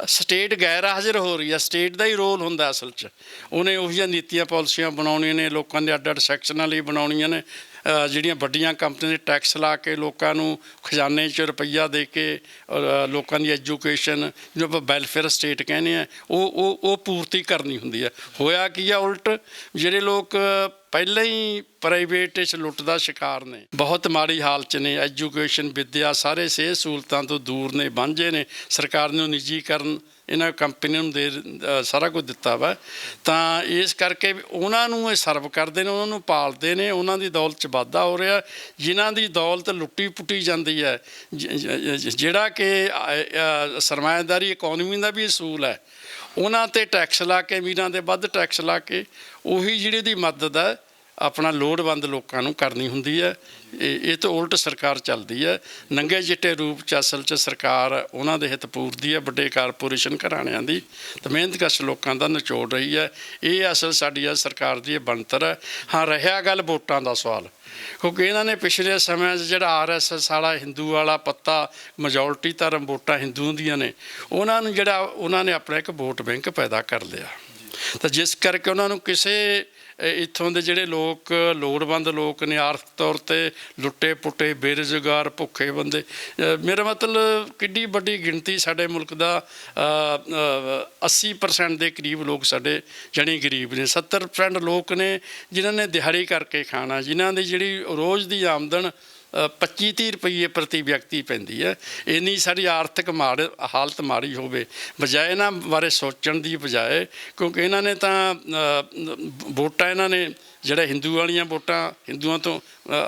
ਸਟੇਟ ਗੈਰ ਹਾਜ਼ਰ ਹੋ ਰਹੀ ਹੈ, ਸਟੇਟ ਦਾ ਹੀ ਰੋਲ ਹੁੰਦਾ ਅਸਲ 'ਚ। ਉਹਨੇ ਉਹੀ ਜਿਹੀਆਂ ਨੀਤੀਆਂ ਪਾਲਿਸੀਆਂ ਬਣਾਉਣੀਆਂ ਨੇ, ਲੋਕਾਂ ਦੇ ਅੱਡ-ਅੱਡ ਸੈਕਸ਼ਨਾਂ ਲਈ ਬਣਾਉਣੀਆਂ ਨੇ। ਜਿਹੜੀਆਂ ਵੱਡੀਆਂ ਕੰਪਨੀਆਂ ਦੇ ਟੈਕਸ ਲਾ ਕੇ ਲੋਕਾਂ ਨੂੰ ਖਜ਼ਾਨੇ 'ਚ ਰੁਪਈਆ ਦੇ ਕੇ ਲੋਕਾਂ ਦੀ ਐਜੂਕੇਸ਼ਨ, ਜਿਹਨੂੰ ਆਪਾਂ ਵੈਲਫੇਅਰ ਸਟੇਟ ਕਹਿੰਦੇ ਆ, ਉਹ ਪੂਰਤੀ ਕਰਨੀ ਹੁੰਦੀ ਹੈ। ਹੋਇਆ ਕੀ ਆ ਉਲਟ, ਜਿਹੜੇ ਲੋਕ ਪਹਿਲਾਂ ਹੀ ਪ੍ਰਾਈਵੇਟ 'ਚ ਲੁੱਟ ਦਾ ਸ਼ਿਕਾਰ ਨੇ, ਬਹੁਤ ਮਾੜੀ ਹਾਲਤ 'ਚ ਨੇ। ਐਜੂਕੇਸ਼ਨ, ਵਿੱਦਿਆ, ਸਾਰੇ ਸਿਹਤ ਸਹੂਲਤਾਂ ਤੋਂ ਦੂਰ ਨੇ, ਵਾਂਝੇ ਨੇ। ਸਰਕਾਰ ਨੇ ਨਿੱਜੀਕਰਨ ਇਹਨਾਂ ਕੰਪਨੀਆਂ ਨੂੰ ਸਾਰਾ ਕੁਝ ਦਿੱਤਾ ਵਾ। ਤਾਂ ਇਸ ਕਰਕੇ ਉਹਨਾਂ ਨੂੰ ਇਹ ਸਰਵ ਕਰਦੇ ਨੇ, ਉਹਨਾਂ ਨੂੰ ਪਾਲਦੇ ਨੇ, ਉਹਨਾਂ ਦੀ ਦੌਲਤ 'ਚ ਵਾਧਾ ਹੋ ਰਿਹਾ। ਜਿਨ੍ਹਾਂ ਦੀ ਦੌਲਤ ਲੁੱਟੀ ਪੁੱਟੀ ਜਾਂਦੀ ਹੈ, ਜਿਹੜਾ ਕਿ ਸਰਮਾਏਦਾਰੀ ਇਕੋਨਮੀ ਦਾ ਵੀ ਅਸੂਲ ਹੈ, ਉਹਨਾਂ 'ਤੇ ਟੈਕਸ ਲਾ ਕੇ, ਅਮੀਰਾਂ ਦੇ ਵੱਧ ਟੈਕਸ ਲਾ ਕੇ, ਉਹੀ ਜਿਹੜੀ ਦੀ ਮਦਦ ਹੈ ਆਪਣਾ ਲੋੜਵੰਦ ਲੋਕਾਂ ਨੂੰ ਕਰਨੀ ਹੁੰਦੀ ਹੈ। ਇਹ ਤੋਂ ਉਲਟ ਸਰਕਾਰ ਚੱਲਦੀ ਹੈ। ਨੰਗੇ ਚਿੱਟੇ ਰੂਪ 'ਚ ਅਸਲ 'ਚ ਸਰਕਾਰ ਉਹਨਾਂ ਦੇ ਹਿੱਤ ਪੂਰਦੀ ਹੈ, ਵੱਡੇ ਕਾਰਪੋਰੇਸ਼ਨ ਘਰਾਣਿਆਂ ਦੀ ਤੇ ਮਿਹਨਤਕਸ਼ ਲੋਕਾਂ ਦਾ ਨਿਚੋੜ ਰਹੀ ਹੈ। ਇਹ ਅਸਲ ਸਾਡੀ ਸਰਕਾਰ ਦੀ ਇਹ ਬਣਤਰ ਹੈ। ਹਾਂ, ਰਿਹਾ ਗੱਲ ਵੋਟਾਂ ਦਾ ਸਵਾਲ, ਕਿਉਂਕਿ ਇਹਨਾਂ ਨੇ ਪਿਛਲੇ ਸਮਿਆਂ 'ਚ ਜਿਹੜਾ RSS ਵਾਲਾ ਹਿੰਦੂ ਵਾਲਾ ਪੱਤਾ, ਮੈਜੋਰਟੀ ਧਰਮ ਵੋਟਾਂ ਹਿੰਦੂਆਂ ਦੀਆਂ ਨੇ, ਉਹਨਾਂ ਨੇ ਆਪਣਾ ਇੱਕ ਵੋਟ ਬੈਂਕ ਪੈਦਾ ਕਰ ਲਿਆ। ਤਾਂ ਜਿਸ ਕਰਕੇ ਉਹਨਾਂ ਨੂੰ ਕਿਸੇ ਇੱਥੋਂ ਦੇ ਜਿਹੜੇ ਲੋਕ ਲੋੜਵੰਦ ਲੋਕ ਨੇ, ਆਰਥਿਕ ਤੌਰ 'ਤੇ ਲੁੱਟੇ ਪੁੱਟੇ, ਬੇਰੁਜ਼ਗਾਰ, ਭੁੱਖੇ ਬੰਦੇ, ਮੇਰਾ ਮਤਲਬ ਕਿੱਡੀ ਵੱਡੀ ਗਿਣਤੀ ਸਾਡੇ ਮੁਲਕ ਦਾ 80% ਦੇ ਕਰੀਬ ਲੋਕ ਸਾਡੇ ਜਾਣੀ ਗਰੀਬ ਨੇ। 70% ਲੋਕ ਨੇ ਜਿਨ੍ਹਾਂ ਨੇ ਦਿਹਾੜੀ ਕਰਕੇ ਖਾਣਾ, ਜਿਨ੍ਹਾਂ ਦੀ ਜਿਹੜੀ ਰੋਜ਼ ਦੀ ਆਮਦਨ 25-30 ਰੁਪਈਏ ਪ੍ਰਤੀ ਵਿਅਕਤੀ ਪੈਂਦੀ ਹੈ। ਇੰਨੀ ਸਾਡੀ ਆਰਥਿਕ ਹਾਲਤ ਮਾੜੀ ਹੋਵੇ, ਬਜਾਏ ਇਹਨਾਂ ਬਾਰੇ ਸੋਚਣ ਦੀ ਬਜਾਏ, ਕਿਉਂਕਿ ਇਹਨਾਂ ਨੇ ਤਾਂ ਵੋਟਾਂ ਇਹਨਾਂ ਨੇ ਜਿਹੜਾ ਹਿੰਦੂ ਵਾਲੀਆਂ ਵੋਟਾਂ ਹਿੰਦੂਆਂ ਤੋਂ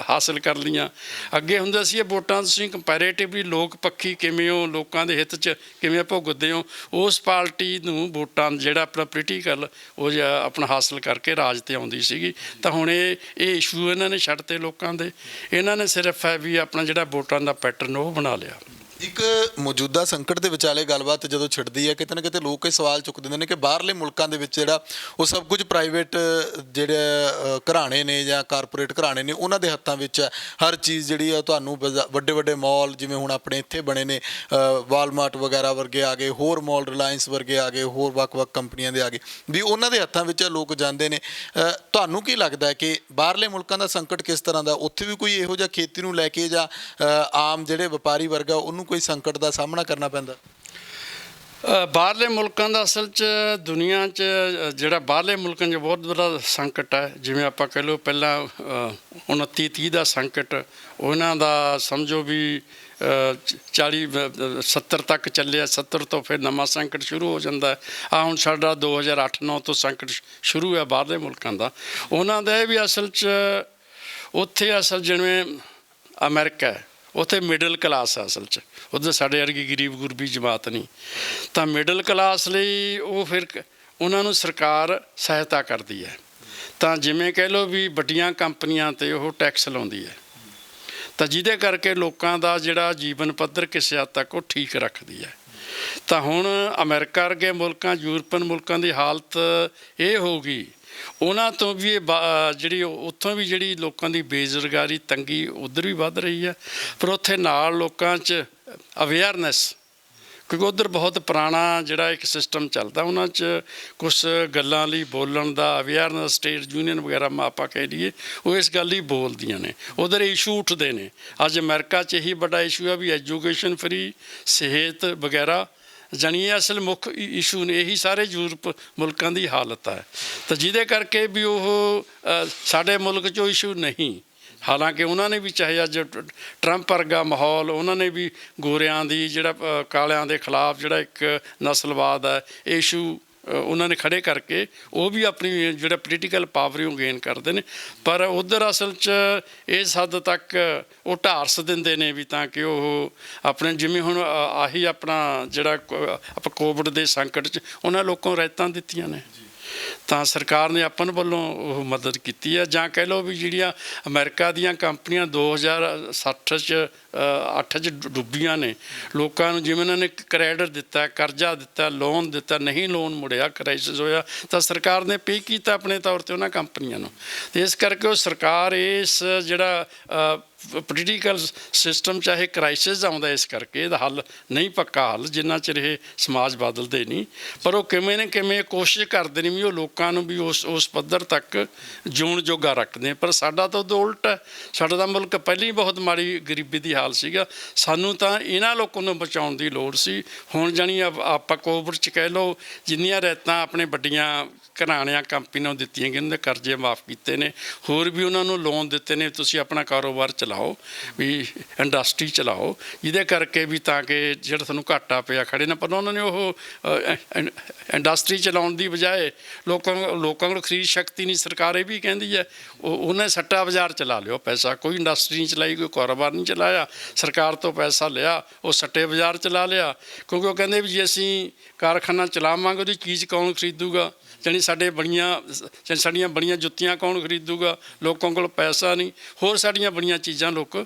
ਹਾਸਲ ਕਰ ਲਈਆਂ। ਅੱਗੇ ਹੁੰਦਾ ਸੀ ਇਹ ਵੋਟਾਂ ਤੁਸੀਂ ਕੰਪੈਰੇਟਿਵਲੀ ਲੋਕ ਪੱਖੀ ਕਿਵੇਂ ਹੋ, ਲੋਕਾਂ ਦੇ ਹਿੱਤ 'ਚ ਕਿਵੇਂ ਭੁਗਤਦੇ ਹੋ, ਉਸ ਪਾਰਟੀ ਨੂੰ ਵੋਟਾਂ ਜਿਹੜਾ ਆਪਣਾ ਪੋਲੀਟੀਕਲ ਉਹ ਆਪਣਾ ਹਾਸਲ ਕਰਕੇ ਰਾਜ 'ਤੇ ਆਉਂਦੀ ਸੀਗੀ। ਤਾਂ ਹੁਣ ਇਹ ਇਸ਼ੂ ਇਹਨਾਂ ਨੇ ਛੱਡਤੇ ਲੋਕਾਂ ਦੇ। ਇਹਨਾਂ ਨੇ ਸਿਰਫ ਹੈ ਵੀ ਆਪਣਾ ਜਿਹੜਾ ਵੋਟਾਂ ਦਾ ਪੈਟਰਨ ਉਹ ਬਣਾ ਲਿਆ।
ਇੱਕ ਮੌਜੂਦਾ ਸੰਕਟ ਦੇ ਵਿਚਾਲੇ ਗੱਲਬਾਤ ਜਦੋਂ ਛਿੜਦੀ ਹੈ, ਕਿਤੇ ਨਾ ਕਿਤੇ ਲੋਕ ਇਹ ਸਵਾਲ ਚੁੱਕ ਦਿੰਦੇ ਨੇ ਕਿ ਬਾਹਰਲੇ ਮੁਲਕਾਂ ਦੇ ਵਿੱਚ ਜਿਹੜਾ ਉਹ ਸਭ ਕੁਝ ਪ੍ਰਾਈਵੇਟ ਜਿਹੜੇ ਘਰਾਣੇ ਨੇ ਜਾਂ ਕਾਰਪੋਰੇਟ ਘਰਾਣੇ ਨੇ ਉਹਨਾਂ ਦੇ ਹੱਥਾਂ ਵਿੱਚ ਹੈ। ਹਰ ਚੀਜ਼ ਜਿਹੜੀ ਆ ਤੁਹਾਨੂੰ ਵੱਡੇ ਵੱਡੇ ਮਾਲ ਜਿਵੇਂ ਹੁਣ ਆਪਣੇ ਇੱਥੇ ਬਣੇ ਨੇ, ਵਾਲਮਾਰਟ ਵਗੈਰਾ ਵਰਗੇ ਆ ਗਏ, ਹੋਰ ਮਾਲ ਰਿਲਾਇੰਸ ਵਰਗੇ ਆ ਗਏ, ਹੋਰ ਵੱਖ-ਵੱਖ ਕੰਪਨੀਆਂ ਦੇ ਆ ਗਏ, ਵੀ ਉਹਨਾਂ ਦੇ ਹੱਥਾਂ ਵਿੱਚ ਲੋਕ ਜਾਂਦੇ ਨੇ। ਤੁਹਾਨੂੰ ਕੀ ਲੱਗਦਾ ਹੈ ਕਿ ਬਾਹਰਲੇ ਮੁਲਕਾਂ ਦਾ ਸੰਕਟ ਕਿਸ ਤਰ੍ਹਾਂ ਦਾ? ਉੱਥੇ ਵੀ ਕੋਈ ਇਹੋ ਜਿਹਾ ਖੇਤੀ ਨੂੰ ਲੈ ਕੇ ਜਾਂ ਆਮ ਜਿਹੜੇ ਵਪਾਰੀ ਵਰਗ ਆ ਉਹਨੂੰ ਕੋਈ ਸੰਕਟ ਦਾ ਸਾਹਮਣਾ ਕਰਨਾ ਪੈਂਦਾ?
ਬਾਹਰਲੇ ਮੁਲਕਾਂ ਦਾ ਅਸਲ 'ਚ ਦੁਨੀਆ 'ਚ ਜਿਹੜਾ ਬਾਹਰਲੇ ਮੁਲਕਾਂ 'ਚ ਬਹੁਤ ਬੜਾ ਸੰਕਟ ਹੈ। ਜਿਵੇਂ ਆਪਾਂ ਕਹਿ ਲਓ ਪਹਿਲਾਂ 29-30 ਦਾ ਸੰਕਟ, ਉਹਨਾਂ ਦਾ ਸਮਝੋ ਵੀ 40-70 ਤੱਕ ਚੱਲਿਆ। 70 ਤੋਂ ਫਿਰ ਨਵਾਂ ਸੰਕਟ ਸ਼ੁਰੂ ਹੋ ਜਾਂਦਾ। ਹੁਣ ਸਾਡਾ 2008-9 ਤੋਂ ਸੰਕਟ ਸ਼ੁਰੂ ਹੈ ਬਾਹਰਲੇ ਮੁਲਕਾਂ ਦਾ। ਉਹਨਾਂ ਦਾ ਇਹ ਵੀ ਅਸਲ 'ਚ ਉੱਥੇ ਜਿਵੇਂ ਅਮਰੀਕਾ ਹੈ, ਉੱਥੇ ਮਿਡਲ ਕਲਾਸ ਹੈ ਅਸਲ 'ਚ, ਉੱਧਰ ਸਾਡੇ ਵਰਗੀ ਗਰੀਬ ਗੁਰਬੀ ਜਮਾਤ ਨਹੀਂ। ਤਾਂ ਮਿਡਲ ਕਲਾਸ ਲਈ ਉਹ ਫਿਰ ਉਹਨਾਂ ਨੂੰ ਸਰਕਾਰ ਸਹਾਇਤਾ ਕਰਦੀ ਹੈ। ਤਾਂ ਜਿਵੇਂ ਕਹਿ ਲਓ ਵੀ ਵੱਡੀਆਂ ਕੰਪਨੀਆਂ 'ਤੇ ਉਹ ਟੈਕਸ ਲਾਉਂਦੀ ਹੈ, ਤਾਂ ਜਿਹਦੇ ਕਰਕੇ ਲੋਕਾਂ ਦਾ ਜਿਹੜਾ ਜੀਵਨ ਪੱਧਰ ਕਿਸੇ ਹੱਦ ਤੱਕ ਉਹ ਠੀਕ ਰੱਖਦੀ ਹੈ। ਤਾਂ ਹੁਣ ਅਮਰੀਕਾ ਵਰਗੇ ਮੁਲਕਾਂ, ਯੂਰਪੀਅਨ ਮੁਲਕਾਂ ਦੀ ਹਾਲਤ ਇਹ ਹੋ ਗਈ, ਉਹਨਾਂ ਤੋਂ ਵੀ ਜਿਹੜੀ ਉੱਥੋਂ ਵੀ ਜਿਹੜੀ ਲੋਕਾਂ ਦੀ ਬੇਰੁਜ਼ਗਾਰੀ ਤੰਗੀ ਉੱਧਰ ਵੀ ਵੱਧ ਰਹੀ ਹੈ। ਪਰ ਉੱਥੇ ਨਾਲ ਲੋਕਾਂ 'ਚ ਅਵੇਅਰਨੈਸ, ਕਿਉਂਕਿ ਉੱਧਰ ਬਹੁਤ ਪੁਰਾਣਾ ਜਿਹੜਾ ਇੱਕ ਸਿਸਟਮ ਚੱਲਦਾ, ਉਹਨਾਂ 'ਚ ਕੁਛ ਗੱਲਾਂ ਲਈ ਬੋਲਣ ਦਾ ਅਵੇਅਰਨੈਸ, ਸਟੇਟ ਯੂਨੀਅਨ ਵਗੈਰਾ ਆਪਾਂ ਕਹਿ ਲਈਏ, ਉਹ ਇਸ ਗੱਲ ਲਈ ਬੋਲਦੀਆਂ ਨੇ। ਉੱਧਰ ਇਸ਼ੂ ਉੱਠਦੇ ਨੇ। ਅੱਜ ਅਮਰੀਕਾ 'ਚ ਇਹੀ ਵੱਡਾ ਇਸ਼ੂ ਹੈ ਵੀ ਐਜੂਕੇਸ਼ਨ ਫਰੀ, ਸਿਹਤ ਵਗੈਰਾ, ਜਾਣੀ ਇਹ ਅਸਲ ਮੁੱਖ ਇਸ਼ੂ ਨੇ। ਇਹੀ ਸਾਰੇ ਯੂਰਪ ਮੁਲਕਾਂ ਦੀ ਹਾਲਤ ਹੈ। ਤਾਂ ਜਿਹਦੇ ਕਰਕੇ ਵੀ ਉਹ ਸਾਡੇ ਮੁਲਕ 'ਚੋਂ ਇਸ਼ੂ ਨਹੀਂ। ਹਾਲਾਂਕਿ ਉਹਨਾਂ ਨੇ ਵੀ ਚਾਹੇ ਅੱਜ ਟਰੰਪ ਵਰਗਾ ਮਾਹੌਲ, ਉਹਨਾਂ ਨੇ ਵੀ ਗੋਰਿਆਂ ਦੀ ਜਿਹੜਾ ਕਾਲਿਆਂ ਦੇ ਖਿਲਾਫ ਜਿਹੜਾ ਇੱਕ ਨਸਲਵਾਦ ਹੈ, ਇਹ ਇਸ਼ੂ ਉਹਨਾਂ ਨੇ ਖੜ੍ਹੇ ਕਰਕੇ ਉਹ ਵੀ ਆਪਣੀ ਜਿਹੜਾ ਪੋਲੀਟੀਕਲ ਪਾਵਰ ਉਹ ਗੇਨ ਕਰਦੇ ਨੇ। ਪਰ ਉੱਧਰ ਅਸਲ 'ਚ ਇਸ ਹੱਦ ਤੱਕ ਉਹ ਢਾਰਸ ਦਿੰਦੇ ਨੇ ਵੀ ਤਾਂ ਕਿ ਉਹ ਆਪਣੇ, ਜਿਵੇਂ ਹੁਣ ਆਹੀ ਆਪਣਾ ਜਿਹੜਾ ਆਪਾਂ ਕੋਵਿਡ ਦੇ ਸੰਕਟ 'ਚ ਉਹਨਾਂ ਲੋਕਾਂ ਨੂੰ ਰਿਆਇਤਾਂ ਦਿੱਤੀਆਂ ਨੇ, ਤਾਂ ਸਰਕਾਰ ਨੇ ਆਪਾਂ ਵੱਲੋਂ ਉਹ ਮਦਦ ਕੀਤੀ ਹੈ। ਜਾਂ ਕਹਿ ਲਓ ਵੀ ਜਿਹੜੀਆਂ ਅਮਰੀਕਾ ਦੀਆਂ ਕੰਪਨੀਆਂ 2060 'ਚ 8 'ਚ ਡੁੱਬੀਆਂ ਨੇ, ਲੋਕਾਂ ਨੂੰ ਜਿਵੇਂ ਉਹਨਾਂ ਨੇ ਕ੍ਰੈਡਿਟ ਦਿੱਤਾ, ਕਰਜ਼ਾ ਦਿੱਤਾ, ਲੋਨ ਦਿੱਤਾ, ਨਹੀਂ ਲੋਨ ਮੁੜਿਆ, ਕ੍ਰਾਈਸਿਸ ਹੋਇਆ, ਤਾਂ ਸਰਕਾਰ ਨੇ ਪੇ ਕੀਤਾ ਆਪਣੇ ਤੌਰ 'ਤੇ ਉਹਨਾਂ ਕੰਪਨੀਆਂ ਨੂੰ। ਅਤੇ ਇਸ ਕਰਕੇ ਉਹ ਸਰਕਾਰ ਇਸ ਜਿਹੜਾ ਪੋਲੀਟੀਕਲ ਸਿਸਟਮ ਚਾਹੇ ਕ੍ਰਾਈਸਿਸ ਆਉਂਦਾ, ਇਸ ਕਰਕੇ ਇਹਦਾ ਹੱਲ ਨਹੀਂ ਪੱਕਾ ਹੱਲ ਜਿੰਨਾ ਚਿਰ ਇਹ ਸਮਾਜ ਬਦਲਦੇ ਨਹੀਂ। ਪਰ ਉਹ ਕਿਵੇਂ ਨਾ ਕਿਵੇਂ ਕੋਸ਼ਿਸ਼ ਕਰਦੇ ਨੇ ਵੀ ਉਹ ਲੋਕਾਂ ਨੂੰ ਵੀ ਉਸ ਪੱਧਰ ਤੱਕ ਜਿਉਣ ਜੋਗਾ ਰੱਖਦੇ। ਪਰ ਸਾਡਾ ਤਾਂ ਉਦੋਂ ਉਲਟ ਹੈ। ਸਾਡਾ ਤਾਂ ਮੁਲਕ ਪਹਿਲਾਂ ਹੀ ਬਹੁਤ ਮਾੜੀ ਗਰੀਬੀ ਦੀ ਹਾਲ ਸੀਗਾ। ਸਾਨੂੰ ਤਾਂ ਇਹਨਾਂ ਲੋਕਾਂ ਨੂੰ ਬਚਾਉਣ ਦੀ ਲੋੜ ਸੀ। ਹੁਣ ਜਾਣੀ ਆਪਾਂ ਕੋਵਿਡ 'ਚ ਕਹਿ ਲਓ ਜਿੰਨੀਆਂ ਰਿਆਇਤਾਂ ਆਪਣੇ ਵੱਡੀਆਂ ਘਰਾਣਿਆਂ ਕੰਪਨੀਆਂ ਨੂੰ ਦਿੱਤੀਆਂ ਗਈਆਂ, ਉਹਨਾਂ ਦੇ ਕਰਜ਼ੇ ਮਾਫ ਕੀਤੇ ਨੇ, ਹੋਰ ਵੀ ਉਹਨਾਂ ਨੂੰ ਲੋਨ ਦਿੱਤੇ ਨੇ, ਤੁਸੀਂ ਆਪਣਾ ਕਾਰੋਬਾਰ ਚਲਾਓ, ਵੀ ਇੰਡਸਟਰੀ ਚਲਾਓ, ਜਿਹਦੇ ਕਰਕੇ ਵੀ ਤਾਂ ਕਿ ਜਿਹੜਾ ਤੁਹਾਨੂੰ ਘਾਟਾ ਪਿਆ ਖੜੇ ਨਾ। ਪਰ ਉਹਨਾਂ ਨੇ ਉਹ ਇੰਡਸਟਰੀ ਚਲਾਉਣ ਦੀ ਬਜਾਏ ਲੋਕਾਂ ਕੋਲ ਖਰੀਦ ਸ਼ਕਤੀ ਨਹੀਂ। ਸਰਕਾਰ ਇਹ ਵੀ ਕਹਿੰਦੀ ਹੈ ਉਹਨੇ ਸੱਟਾ ਬਾਜ਼ਾਰ ਚਲਾ ਲਿਓ ਪੈਸਾ, ਕੋਈ ਇੰਡਸਟਰੀ ਨਹੀਂ ਚਲਾਈ, ਕੋਈ ਕਾਰੋਬਾਰ ਨਹੀਂ ਚਲਾਇਆ, ਸਰਕਾਰ ਤੋਂ ਪੈਸਾ ਲਿਆ, ਉਹ ਸੱਟੇ ਬਾਜ਼ਾਰ ਚਲਾ ਲਿਆ। ਕਿਉਂਕਿ ਉਹ ਕਹਿੰਦੇ ਵੀ ਜੇ ਅਸੀਂ ਕਾਰਖਾਨਾ ਚਲਾਵਾਂਗੇ ਉਹਦੀ ਚੀਜ਼ ਕੌਣ ਖਰੀਦੂਗਾ, ਜਾਣੀ ਸਾਡੇ ਸਾਡੀਆਂ ਬੜੀਆਂ ਜੁੱਤੀਆਂ ਕੌਣ ਖਰੀਦੂਗਾ, ਲੋਕਾਂ ਕੋਲ ਪੈਸਾ ਨਹੀਂ, ਹੋਰ ਸਾਡੀਆਂ ਬੜੀਆਂ ਚੀਜ਼ਾਂ ਲੋਕ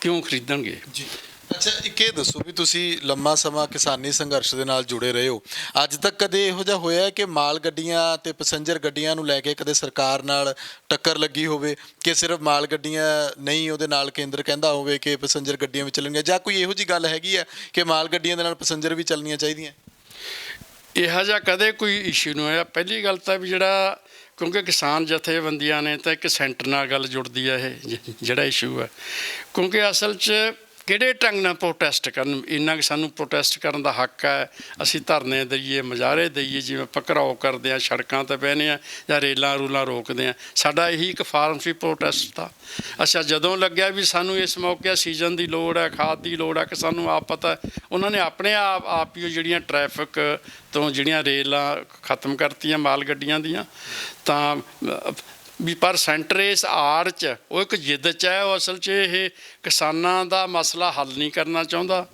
ਕਿਉਂ ਖਰੀਦਣਗੇ।
ਜੀ ਅੱਛਾ, ਇੱਕ ਇਹ ਦੱਸੋ ਵੀ ਤੁਸੀਂ ਲੰਮਾ ਸਮਾਂ ਕਿਸਾਨੀ ਸੰਘਰਸ਼ ਦੇ ਨਾਲ ਜੁੜੇ ਰਹੇ ਹੋ, ਅੱਜ ਤੱਕ ਕਦੇ ਇਹੋ ਜਿਹਾ ਹੋਇਆ ਕਿ ਮਾਲ ਗੱਡੀਆਂ ਤੇ ਪੈਸੇਂਜਰ ਗੱਡੀਆਂ ਨੂੰ ਲੈ ਕੇ ਕਦੇ ਸਰਕਾਰ ਨਾਲ ਟੱਕਰ ਲੱਗੀ ਹੋਵੇ ਕਿ ਸਿਰਫ ਮਾਲ ਗੱਡੀਆਂ ਨਹੀਂ, ਉਹਦੇ ਨਾਲ ਕੇਂਦਰ ਕਹਿੰਦਾ ਹੋਵੇ ਕਿ ਪੈਸੇਂਜਰ ਗੱਡੀਆਂ ਵੀ ਚੱਲਣਗੀਆਂ, ਜਾਂ ਕੋਈ ਇਹੋ ਜਿਹੀ ਗੱਲ ਹੈਗੀ ਹੈ ਕਿ ਮਾਲ ਗੱਡੀਆਂ ਦੇ ਨਾਲ ਪੈਸੇਂਜਰ ਵੀ ਚੱਲਣੀਆਂ ਚਾਹੀਦੀਆਂ?
ਇਹੋ ਜਿਹਾ ਕਦੇ ਕੋਈ ਇਸ਼ੂ ਨਹੀਂ ਹੋਇਆ। ਪਹਿਲੀ ਗੱਲ ਤਾਂ ਵੀ ਜਿਹੜਾ, ਕਿਉਂਕਿ ਕਿਸਾਨ ਜਥੇਬੰਦੀਆਂ ਨੇ ਤਾਂ ਇੱਕ ਸੈਂਟਰ ਨਾਲ ਗੱਲ ਜੁੜਦੀ ਹੈ, ਇਹ ਜਿਹੜਾ ਇਸ਼ੂ ਹੈ, ਕਿਉਂਕਿ ਅਸਲ 'ਚ ਕਿਹੜੇ ਢੰਗ ਨਾਲ ਪ੍ਰੋਟੈਸਟ ਕਰਨ, ਇੰਨਾ ਕਿ ਸਾਨੂੰ ਪ੍ਰੋਟੈਸਟ ਕਰਨ ਦਾ ਹੱਕ ਹੈ। ਅਸੀਂ ਧਰਨੇ ਦਈਏ, ਮੁਜ਼ਾਹਰੇ ਦਈਏ, ਜਿਵੇਂ ਪਕੜਾਓ ਕਰਦੇ ਹਾਂ, ਸੜਕਾਂ 'ਤੇ ਬਹਿੰਦੇ ਹਾਂ ਜਾਂ ਰੇਲਾਂ ਰੂਲਾਂ ਰੋਕਦੇ ਹਾਂ, ਸਾਡਾ ਇਹੀ ਇੱਕ ਫਾਰਮ ਸੀ ਪ੍ਰੋਟੈਸਟ ਦਾ। ਅੱਛਾ, ਜਦੋਂ ਲੱਗਿਆ ਵੀ ਸਾਨੂੰ ਇਸ ਮੌਕੇ ਸੀਜ਼ਨ ਦੀ ਲੋੜ ਹੈ, ਖਾਦ ਦੀ ਲੋੜ ਹੈ, ਕਿ ਸਾਨੂੰ ਆਪ ਪਤਾ, ਉਹਨਾਂ ਨੇ ਆਪਣੇ ਆਪ ਹੀ ਜਿਹੜੀਆਂ ਟ੍ਰੈਫਿਕ ਤੋਂ ਜਿਹੜੀਆਂ ਰੇਲਾਂ ਖਤਮ ਕਰਤੀਆਂ ਮਾਲ ਗੱਡੀਆਂ ਦੀਆਂ। ਤਾਂ ਵੀ ਪਰ ਸੈਂਟਰ ਇਸ ਆੜ 'ਚ ਉਹ ਇੱਕ ਜਿੱਦ 'ਚ ਹੈ, ਉਹ ਅਸਲ 'ਚ ਇਹ ਕਿਸਾਨਾਂ ਦਾ ਮਸਲਾ ਹੱਲ ਨਹੀਂ ਕਰਨਾ ਚਾਹੁੰਦਾ।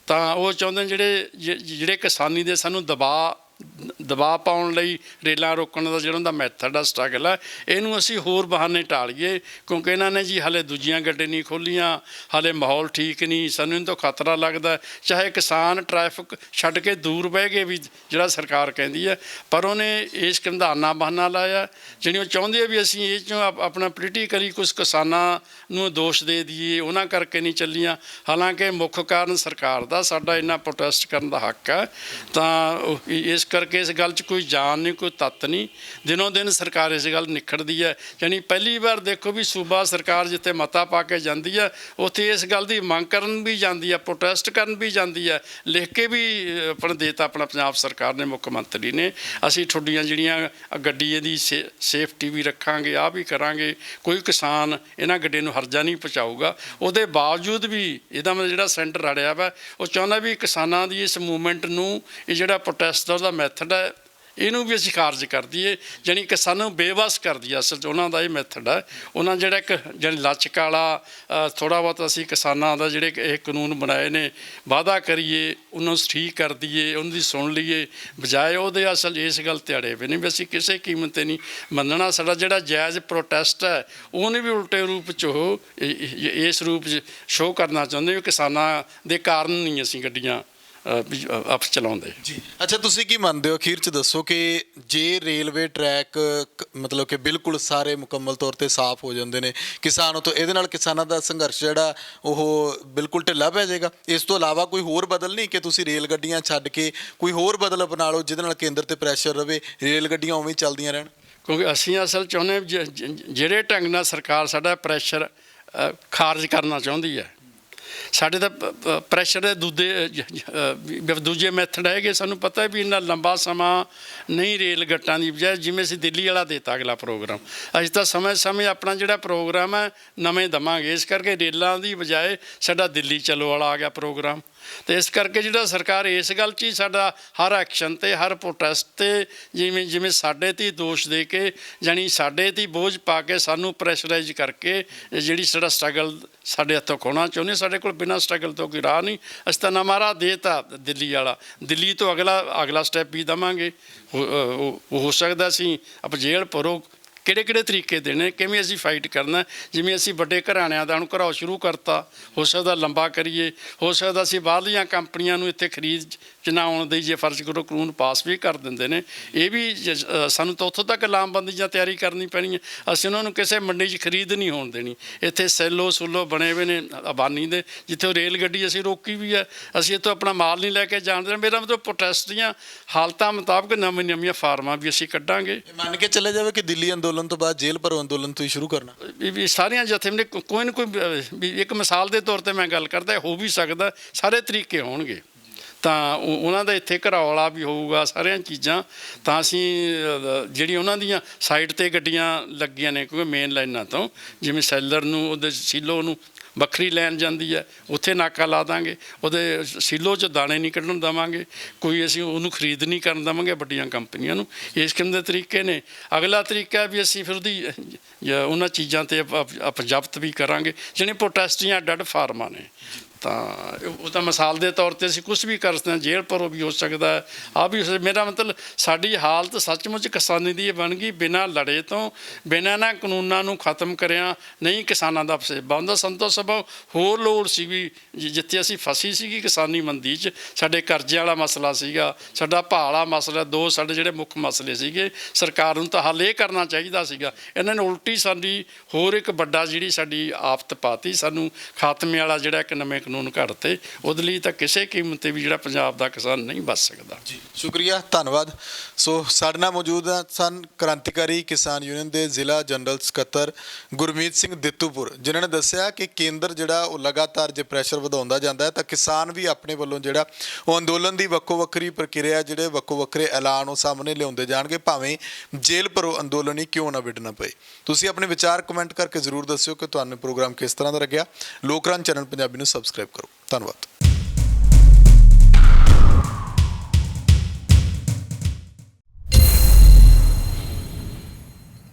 ਤਾਂ ਉਹ ਚਾਹੁੰਦੇ ਜਿਹੜੇ ਕਿਸਾਨੀ ਦੇ ਸਾਨੂੰ ਦਬਾਅ ਪਾਉਣ ਲਈ ਰੇਲਾਂ ਰੋਕਣ ਦਾ ਜਿਹੜਾ ਉਹਦਾ ਮੈਥਡ ਆ, ਸਟਰਗਲ ਹੈ, ਇਹਨੂੰ ਅਸੀਂ ਹੋਰ ਬਹਾਨੇ ਟਾਲੀਏ, ਕਿਉਂਕਿ ਇਹਨਾਂ ਨੇ ਜੀ ਹਾਲੇ ਦੂਜੀਆਂ ਗੱਡੇ ਨਹੀਂ ਖੋਲ੍ਹੀਆਂ, ਹਾਲੇ ਮਾਹੌਲ ਠੀਕ ਨਹੀਂ, ਸਾਨੂੰ ਇਹਨਾਂ ਤੋਂ ਖਤਰਾ ਲੱਗਦਾ। ਚਾਹੇ ਕਿਸਾਨ ਟ੍ਰੈਫਿਕ ਛੱਡ ਕੇ ਦੂਰ ਬਹਿ ਗਏ ਵੀ ਜਿਹੜਾ ਸਰਕਾਰ ਕਹਿੰਦੀ ਹੈ, ਪਰ ਉਹਨੇ ਇਸ ਕੰਧਾਨਾ ਬਹਾਨਾ ਲਾਇਆ, ਜਿਹੜੀ ਉਹ ਚਾਹੁੰਦੇ ਆ ਵੀ ਅਸੀਂ ਇਹ 'ਚੋਂ ਆਪਣਾ ਪੋਲੀਟੀਕਲੀ ਕੁਛ ਕਿਸਾਨਾਂ ਨੂੰ ਦੋਸ਼ ਦੇ ਦਈਏ, ਉਹਨਾਂ ਕਰਕੇ ਨਹੀਂ ਚੱਲੀਆਂ। ਹਾਲਾਂਕਿ ਮੁੱਖ ਕਾਰਨ ਸਰਕਾਰ ਦਾ, ਸਾਡਾ ਇੰਨਾ ਪ੍ਰੋਟੈਸਟ ਕਰਨ ਦਾ ਹੱਕ ਹੈ। ਤਾਂ ਇਸ ਕਰਕੇ ਇਸ ਗੱਲ 'ਚ ਕੋਈ ਜਾਨ ਨਹੀਂ, ਕੋਈ ਤੱਤ ਨਹੀਂ, ਦਿਨੋਂ ਦਿਨ ਸਰਕਾਰ ਇਸ ਗੱਲ ਨਿਖੜਦੀ ਹੈ। ਯਾਨੀ ਪਹਿਲੀ ਵਾਰ ਦੇਖੋ ਵੀ ਸੂਬਾ ਸਰਕਾਰ ਜਿੱਥੇ ਮਤਾ ਪਾ ਕੇ ਜਾਂਦੀ ਹੈ, ਉੱਥੇ ਇਸ ਗੱਲ ਦੀ ਮੰਗ ਕਰਨ ਵੀ ਜਾਂਦੀ ਹੈ, ਪ੍ਰੋਟੈਸਟ ਕਰਨ ਵੀ ਜਾਂਦੀ ਹੈ, ਲਿਖ ਕੇ ਵੀ ਆਪਣਾ ਦੇਤਾ ਆਪਣਾ ਪੰਜਾਬ ਸਰਕਾਰ ਨੇ, ਮੁੱਖ ਮੰਤਰੀ ਨੇ, ਅਸੀਂ ਤੁਹਾਡੀਆਂ ਜਿਹੜੀਆਂ ਗੱਡੀ ਦੀ ਸੇਫਟੀ ਵੀ ਰੱਖਾਂਗੇ, ਆਹ ਵੀ ਕਰਾਂਗੇ, ਕੋਈ ਕਿਸਾਨ ਇਹਨਾਂ ਗੱਡੀਆਂ ਨੂੰ ਹਰਜਾ ਨਹੀਂ ਪਹੁੰਚਾਊਗਾ। ਉਹਦੇ ਬਾਵਜੂਦ ਵੀ ਇਹਦਾ ਮਤਲਬ ਜਿਹੜਾ ਸੈਂਟਰ ਰੜਿਆ ਵਾ, ਉਹ ਚਾਹੁੰਦਾ ਵੀ ਕਿਸਾਨਾਂ ਦੀ ਇਸ ਮੂਵਮੈਂਟ ਨੂੰ, ਇਹ ਜਿਹੜਾ ਪ੍ਰੋਟੈਸਟ ਦਾ ਉਹਦਾ ਮੈਥਡ ਹੈ, ਇਹਨੂੰ ਵੀ ਅਸੀਂ ਖਾਰਜ ਕਰ ਦਈਏ, ਜਾਣੀ ਕਿ ਸਾਨੂੰ ਬੇਵੱਸ ਕਰ ਦਈਏ। ਅਸਲ 'ਚ ਉਹਨਾਂ ਦਾ ਇਹ ਮੈਥਡ ਹੈ। ਉਹਨਾਂ ਜਿਹੜਾ ਇੱਕ ਜਾਣੀ ਲਚਕ ਵਾਲਾ ਥੋੜ੍ਹਾ ਬਹੁਤ ਅਸੀਂ ਕਿਸਾਨਾਂ ਦਾ ਜਿਹੜੇ ਇਹ ਕਾਨੂੰਨ ਬਣਾਏ ਨੇ, ਵਾਅਦਾ ਕਰੀਏ, ਉਹਨਾਂ ਨੂੰ ਠੀਕ ਕਰ ਦਈਏ, ਉਹਨਾਂ ਦੀ ਸੁਣ ਲਈਏ, ਬਜਾਏ ਉਹਦੇ ਅਸਲ ਇਸ ਗੱਲ 'ਤੇ ਅੜੇ ਪਏ ਨੇ ਵੀ ਅਸੀਂ ਕਿਸੇ ਕੀਮਤ 'ਤੇ ਨਹੀਂ ਮੰਨਣਾ। ਸਾਡਾ ਜਿਹੜਾ ਜਾਇਜ਼ ਪ੍ਰੋਟੈਸਟ ਹੈ, ਉਹਨੇ ਵੀ ਉਲਟੇ ਰੂਪ 'ਚ ਉਹ ਇਸ ਰੂਪ 'ਚ ਸ਼ੋਅ ਕਰਨਾ ਚਾਹੁੰਦੇ ਵੀ ਕਿਸਾਨਾਂ ਦੇ ਕਾਰਨ ਨਹੀਂ ਅਸੀਂ ਗੱਡੀਆਂ ਆਪ ਚਲਾਉਂਦੇ।
ਜੀ ਅੱਛਾ, ਤੁਸੀਂ ਕੀ ਮੰਨਦੇ ਹੋ, ਅਖੀਰ 'ਚ ਦੱਸੋ ਕਿ ਜੇ ਰੇਲਵੇ ਟਰੈਕ ਮਤਲਬ ਕਿ ਬਿਲਕੁਲ ਸਾਰੇ ਮੁਕੰਮਲ ਤੌਰ 'ਤੇ ਸਾਫ਼ ਹੋ ਜਾਂਦੇ ਨੇ ਕਿਸਾਨਾਂ ਤੋਂ, ਇਹਦੇ ਨਾਲ ਕਿਸਾਨਾਂ ਦਾ ਸੰਘਰਸ਼ ਜਿਹੜਾ ਉਹ ਬਿਲਕੁਲ ਢਿੱਲਾ ਪੈ ਜਾਏਗਾ? ਇਸ ਤੋਂ ਇਲਾਵਾ ਕੋਈ ਹੋਰ ਬਦਲ ਨਹੀਂ ਕਿ ਤੁਸੀਂ ਰੇਲ ਗੱਡੀਆਂ ਛੱਡ ਕੇ ਕੋਈ ਹੋਰ ਬਦਲ ਅਪਣਾ ਲਓ ਜਿਹਦੇ ਨਾਲ ਕੇਂਦਰ 'ਤੇ ਪ੍ਰੈਸ਼ਰ ਰਵੇ, ਰੇਲ ਗੱਡੀਆਂ ਉਵੇਂ ਹੀ ਚੱਲਦੀਆਂ ਰਹਿਣ?
ਕਿਉਂਕਿ ਅਸੀਂ ਅਸਲ ਚਾਹੁੰਦੇ ਜਿਹੜੇ ਢੰਗ ਨਾਲ ਸਰਕਾਰ ਸਾਡਾ ਪ੍ਰੈਸ਼ਰ ਖਾਰਜ ਕਰਨਾ ਚਾਹੁੰਦੀ ਹੈ, ਸਾਡੇ ਤਾਂ ਪ੍ਰੈਸ਼ਰ ਦੇ ਦੂਜੇ ਮੈਥਡ ਹੈਗੇ। ਸਾਨੂੰ ਪਤਾ ਵੀ ਇੰਨਾ ਲੰਬਾ ਸਮਾਂ ਨਹੀਂ ਰੇਲ ਗੱਟਾਂ ਦੀ ਬਜਾਏ, ਜਿਵੇਂ ਅਸੀਂ ਦਿੱਲੀ ਵਾਲਾ ਦੇਤਾ ਅਗਲਾ ਪ੍ਰੋਗਰਾਮ, ਅਸੀਂ ਤਾਂ ਸਮੇਂ ਆਪਣਾ ਜਿਹੜਾ ਪ੍ਰੋਗਰਾਮ ਹੈ ਨਵੇਂ ਦੇਵਾਂਗੇ। ਇਸ ਕਰਕੇ ਰੇਲਾਂ ਦੀ ਬਜਾਏ ਸਾਡਾ ਦਿੱਲੀ ਚਲੋ ਵਾਲਾ ਆ ਗਿਆ ਪ੍ਰੋਗਰਾਮ। ਅਤੇ ਇਸ ਕਰਕੇ ਜਿਹੜਾ ਸਰਕਾਰ ਇਸ ਗੱਲ 'ਚ ਹੀ ਸਾਡਾ ਹਰ ਐਕਸ਼ਨ 'ਤੇ, ਹਰ ਪ੍ਰੋਟੈਸਟ 'ਤੇ ਜਿਵੇਂ ਸਾਡੇ 'ਤੇ ਦੋਸ਼ ਦੇ ਕੇ, ਜਾਣੀ ਸਾਡੇ 'ਤੇ ਬੋਝ ਪਾ ਕੇ, ਸਾਨੂੰ ਪ੍ਰੈਸ਼ਰਾਈਜ਼ ਕਰਕੇ ਜਿਹੜੀ ਸਾਡਾ ਸਟਰਗਲ ਸਾਡੇ ਹੱਥੋਂ ਖੋਣਾ ਚਾਹੁੰਦੇ। ਸਾਡੇ ਕੋਲ ਬਿਨਾਂ ਸਟਰਗਲ ਤੋਂ ਕੋਈ ਰਾਹ ਨਹੀਂ। ਅਸੀਂ ਤਾਂ ਨਵਾਂ ਰਾਹ ਦੇਤਾ ਦਿੱਲੀ ਵਾਲਾ, ਦਿੱਲੀ ਤੋਂ ਅਗਲਾ ਸਟੈਪ ਵੀ ਦੇਵਾਂਗੇ। ਹੋ ਸਕਦਾ ਅਸੀਂ ਆਪ ਜੇਲ੍ਹ ਭਰੋ, ਕਿਹੜੇ ਤਰੀਕੇ ਦੇਣੇ, ਕਿਵੇਂ ਅਸੀਂ ਫਾਈਟ ਕਰਨਾ। ਜਿਵੇਂ ਅਸੀਂ ਵੱਡੇ ਘਰਾਣਿਆਂ ਦਾ ਹੁਣ ਘਰਾਓ ਸ਼ੁਰੂ ਕਰਤਾ, ਹੋ ਸਕਦਾ ਲੰਬਾ ਕਰੀਏ, ਹੋ ਸਕਦਾ ਅਸੀਂ ਬਾਹਰਲੀਆਂ ਕੰਪਨੀਆਂ ਨੂੰ ਇੱਥੇ ਖਰੀਦ 'ਚ ਨਾ ਆਉਣ ਦੀ ਜੇ ਫਰਜ਼ ਕਰੋ, ਕਾਨੂੰਨ ਪਾਸ ਵੀ ਕਰ ਦਿੰਦੇ ਨੇ। ਇਹ ਵੀ ਸਾਨੂੰ ਤਾਂ ਉੱਥੋਂ ਤੱਕ ਲਾਮਬੰਦੀ ਜਾਂ ਤਿਆਰੀ ਕਰਨੀ ਪੈਣੀ ਹੈ। ਅਸੀਂ ਉਹਨਾਂ ਨੂੰ ਕਿਸੇ ਮੰਡੀ 'ਚ ਖਰੀਦ ਨਹੀਂ ਹੋਣ ਦੇਣੀ। ਇੱਥੇ ਸੈਲੋ ਸੁੱਲੋ ਬਣੇ ਹੋਏ ਨੇ ਆਬਾਨੀ ਦੇ, ਜਿੱਥੇ ਰੇਲ ਗੱਡੀ ਅਸੀਂ ਰੋਕੀ ਵੀ ਹੈ, ਅਸੀਂ ਇੱਥੋਂ ਆਪਣਾ ਮਾਲ ਨਹੀਂ ਲੈ ਕੇ ਜਾਣ ਦੇਣਾ। ਮੇਰਾ ਮਤਲਬ ਪ੍ਰੋਟੈਸਟ ਦੀਆਂ ਹਾਲਤਾਂ ਮੁਤਾਬਕ ਨਵੀਆਂ ਫਾਰਮਾਂ ਵੀ ਅਸੀਂ ਕੱਢਾਂਗੇ।
ਮੰਨ ਕੇ ਚੱਲੇ ਜਾਵੇ ਕਿ ਦਿੱਲੀ ਅੰਦੋਲਨ ਤੋਂ ਬਾਅਦ ਜੇਲ੍ਹ ਭਰੋ ਅੰਦੋਲਨ ਤੁਸੀਂ ਸ਼ੁਰੂ ਕਰਨਾ?
ਵੀ ਸਾਰੀਆਂ ਜਥੇਬੰਦੀਆਂ ਕੋਈ ਨਾ ਕੋਈ ਵੀ ਇੱਕ ਮਿਸਾਲ ਦੇ ਤੌਰ 'ਤੇ ਮੈਂ ਗੱਲ ਕਰਦਾ, ਹੋ ਵੀ ਸਕਦਾ, ਸਾਰੇ ਤਰੀਕੇ ਹੋਣਗੇ। ਤਾਂ ਉਹਨਾਂ ਦਾ ਇੱਥੇ ਘਰਾਓ ਵਾਲਾ ਵੀ ਹੋਊਗਾ, ਸਾਰੀਆਂ ਚੀਜ਼ਾਂ। ਤਾਂ ਅਸੀਂ ਜਿਹੜੀ ਉਹਨਾਂ ਦੀਆਂ ਸਾਈਡ 'ਤੇ ਗੱਡੀਆਂ ਲੱਗੀਆਂ ਨੇ, ਕਿਉਂਕਿ ਮੇਨ ਲਾਈਨਾਂ ਤੋਂ, ਜਿਵੇਂ ਸੈਲਰ ਨੂੰ ਉਹਦੇ ਸੀਲੋ ਨੂੰ ਵੱਖਰੀ ਲੈਣ ਜਾਂਦੀ ਹੈ, ਉੱਥੇ ਨਾਕਾ ਲਾ ਦਾਂਗੇ। ਉਹਦੇ ਸੀਲੋ 'ਚ ਦਾਣੇ ਨਹੀਂ ਕੱਢਣ ਦੇਵਾਂਗੇ, ਕੋਈ ਅਸੀਂ ਉਹਨੂੰ ਖਰੀਦ ਨਹੀਂ ਕਰਨ ਦੇਵਾਂਗੇ ਵੱਡੀਆਂ ਕੰਪਨੀਆਂ ਨੂੰ। ਇਸ ਕਿਸਮ ਦੇ ਤਰੀਕੇ ਨੇ। ਅਗਲਾ ਤਰੀਕਾ ਵੀ ਅਸੀਂ ਫਿਰ ਉਹਦੀ ਉਹਨਾਂ ਚੀਜ਼ਾਂ 'ਤੇ ਆਪਾਂ ਜ਼ਬਤ ਵੀ ਕਰਾਂਗੇ, ਜਿਹੜੀਆਂ ਪ੍ਰੋਟੈਸਟ ਦੀਆਂ ਅੱਡ ਫਾਰਮਾਂ ਨੇ। ਤਾਂ ਉਹ ਤਾਂ ਮਿਸਾਲ ਦੇ ਤੌਰ ਤੇ ਅਸੀਂ ਕੁਝ ਵੀ ਕਰ ਸਕਦੇ ਹਾਂ, ਜੇਲ੍ਹ ਭਰੋ ਵੀ ਹੋ ਸਕਦਾ ਹੈ, ਆ ਵੀ ਮੇਰਾ ਮਤਲਬ ਸਾਡੀ ਹਾਲਤ ਸੱਚਮੁੱਚ ਕਿਸਾਨੀ ਦੀ ਇਹ ਬਣ ਗਈ, ਬਿਨਾਂ ਲੜੇ ਤੋਂ, ਬਿਨਾਂ ਨਾ ਕਾਨੂੰਨਾਂ ਨੂੰ ਖਤਮ ਕਰਿਆ ਨਹੀਂ ਕਿਸਾਨਾਂ ਦਾ ਵਸੇਬਾ ਹੁੰਦਾ। ਸੰਤੋ ਸਭਾ ਹੋਰ ਲੋੜ ਸੀ ਵੀ ਜਿੱਥੇ ਅਸੀਂ ਫਸੀ ਸੀਗੀ ਕਿਸਾਨੀ ਮੰਦੀ 'ਚ, ਸਾਡੇ ਕਰਜ਼ੇ ਵਾਲਾ ਮਸਲਾ ਸੀਗਾ, ਸਾਡਾ ਭਾਅ ਵਾਲਾ ਮਸਲਾ, ਦੋ ਸਾਡੇ ਜਿਹੜੇ ਮੁੱਖ ਮਸਲੇ ਸੀਗੇ, ਸਰਕਾਰ ਨੂੰ ਤਾਂ ਹੱਲ ਇਹ ਕਰਨਾ ਚਾਹੀਦਾ ਸੀਗਾ। ਇਹਨਾਂ ਨੇ ਉਲਟੀ ਸਾਡੀ ਹੋਰ ਇੱਕ ਵੱਡਾ ਜਿਹੜੀ ਸਾਡੀ ਆਫਤ ਪਾਤੀ, ਸਾਨੂੰ ਖਾਤਮੇ ਵਾਲਾ ਜਿਹੜਾ ਇੱਕ ਨਵੇਂ ਕਾਨੂੰਨ ਘੜਤੇ। ਉਹਦੇ ਲਈ ਤਾਂ ਕਿਸੇ ਕੀਮਤ 'ਤੇ ਵੀ ਜਿਹੜਾ ਪੰਜਾਬ ਦਾ ਕਿਸਾਨ ਨਹੀਂ ਬਚ ਸਕਦਾ।
ਜੀ ਸ਼ੁਕਰੀਆ, ਧੰਨਵਾਦ। ਸੋ ਸਾਡੇ ਨਾਲ ਮੌਜੂਦ ਸਨ ਕ੍ਰਾਂਤੀਕਾਰੀ ਕਿਸਾਨ ਯੂਨੀਅਨ ਦੇ ਜ਼ਿਲ੍ਹਾ ਜਨਰਲ ਸਕੱਤਰ ਗੁਰਮੀਤ ਸਿੰਘ ਦਿੱਤੂਪੁਰ, ਜਿਨ੍ਹਾਂ ਨੇ ਦੱਸਿਆ ਕਿ ਕੇਂਦਰ ਜਿਹੜਾ ਉਹ ਲਗਾਤਾਰ ਜੇ ਪ੍ਰੈਸ਼ਰ ਵਧਾਉਂਦਾ ਜਾਂਦਾ ਹੈ ਤਾਂ ਕਿਸਾਨ ਵੀ ਆਪਣੇ ਵੱਲੋਂ ਜਿਹੜਾ ਉਹ ਅੰਦੋਲਨ ਦੀ ਵੱਖੋ ਵੱਖਰੀ ਪ੍ਰਕਿਰਿਆ, ਜਿਹੜੇ ਵੱਖੋ ਵੱਖਰੇ ਐਲਾਨ ਉਹ ਸਾਹਮਣੇ ਲਿਆਉਂਦੇ ਜਾਣਗੇ, ਭਾਵੇਂ ਜੇਲ੍ਹ ਭਰੋ ਅੰਦੋਲਨ ਹੀ ਕਿਉਂ ਨਾ ਵਿੱਢਣਾ ਪਏ। ਤੁਸੀਂ ਆਪਣੇ ਵਿਚਾਰ ਕਮੈਂਟ ਕਰਕੇ ਜ਼ਰੂਰ ਦੱਸਿਓ ਕਿ ਤੁਹਾਨੂੰ ਪ੍ਰੋਗਰਾਮ ਕਿਸ ਤਰ੍ਹਾਂ ਦਾ ਲੱਗਿਆ। ਲੋਕ ਰਾਜ ਚੈਨਲ ਪੰਜਾਬੀ ਨੂੰ ਸਬਸਕ੍ਰਾਈਬ ਕਰੋ। ਧੰਨਵਾਦ।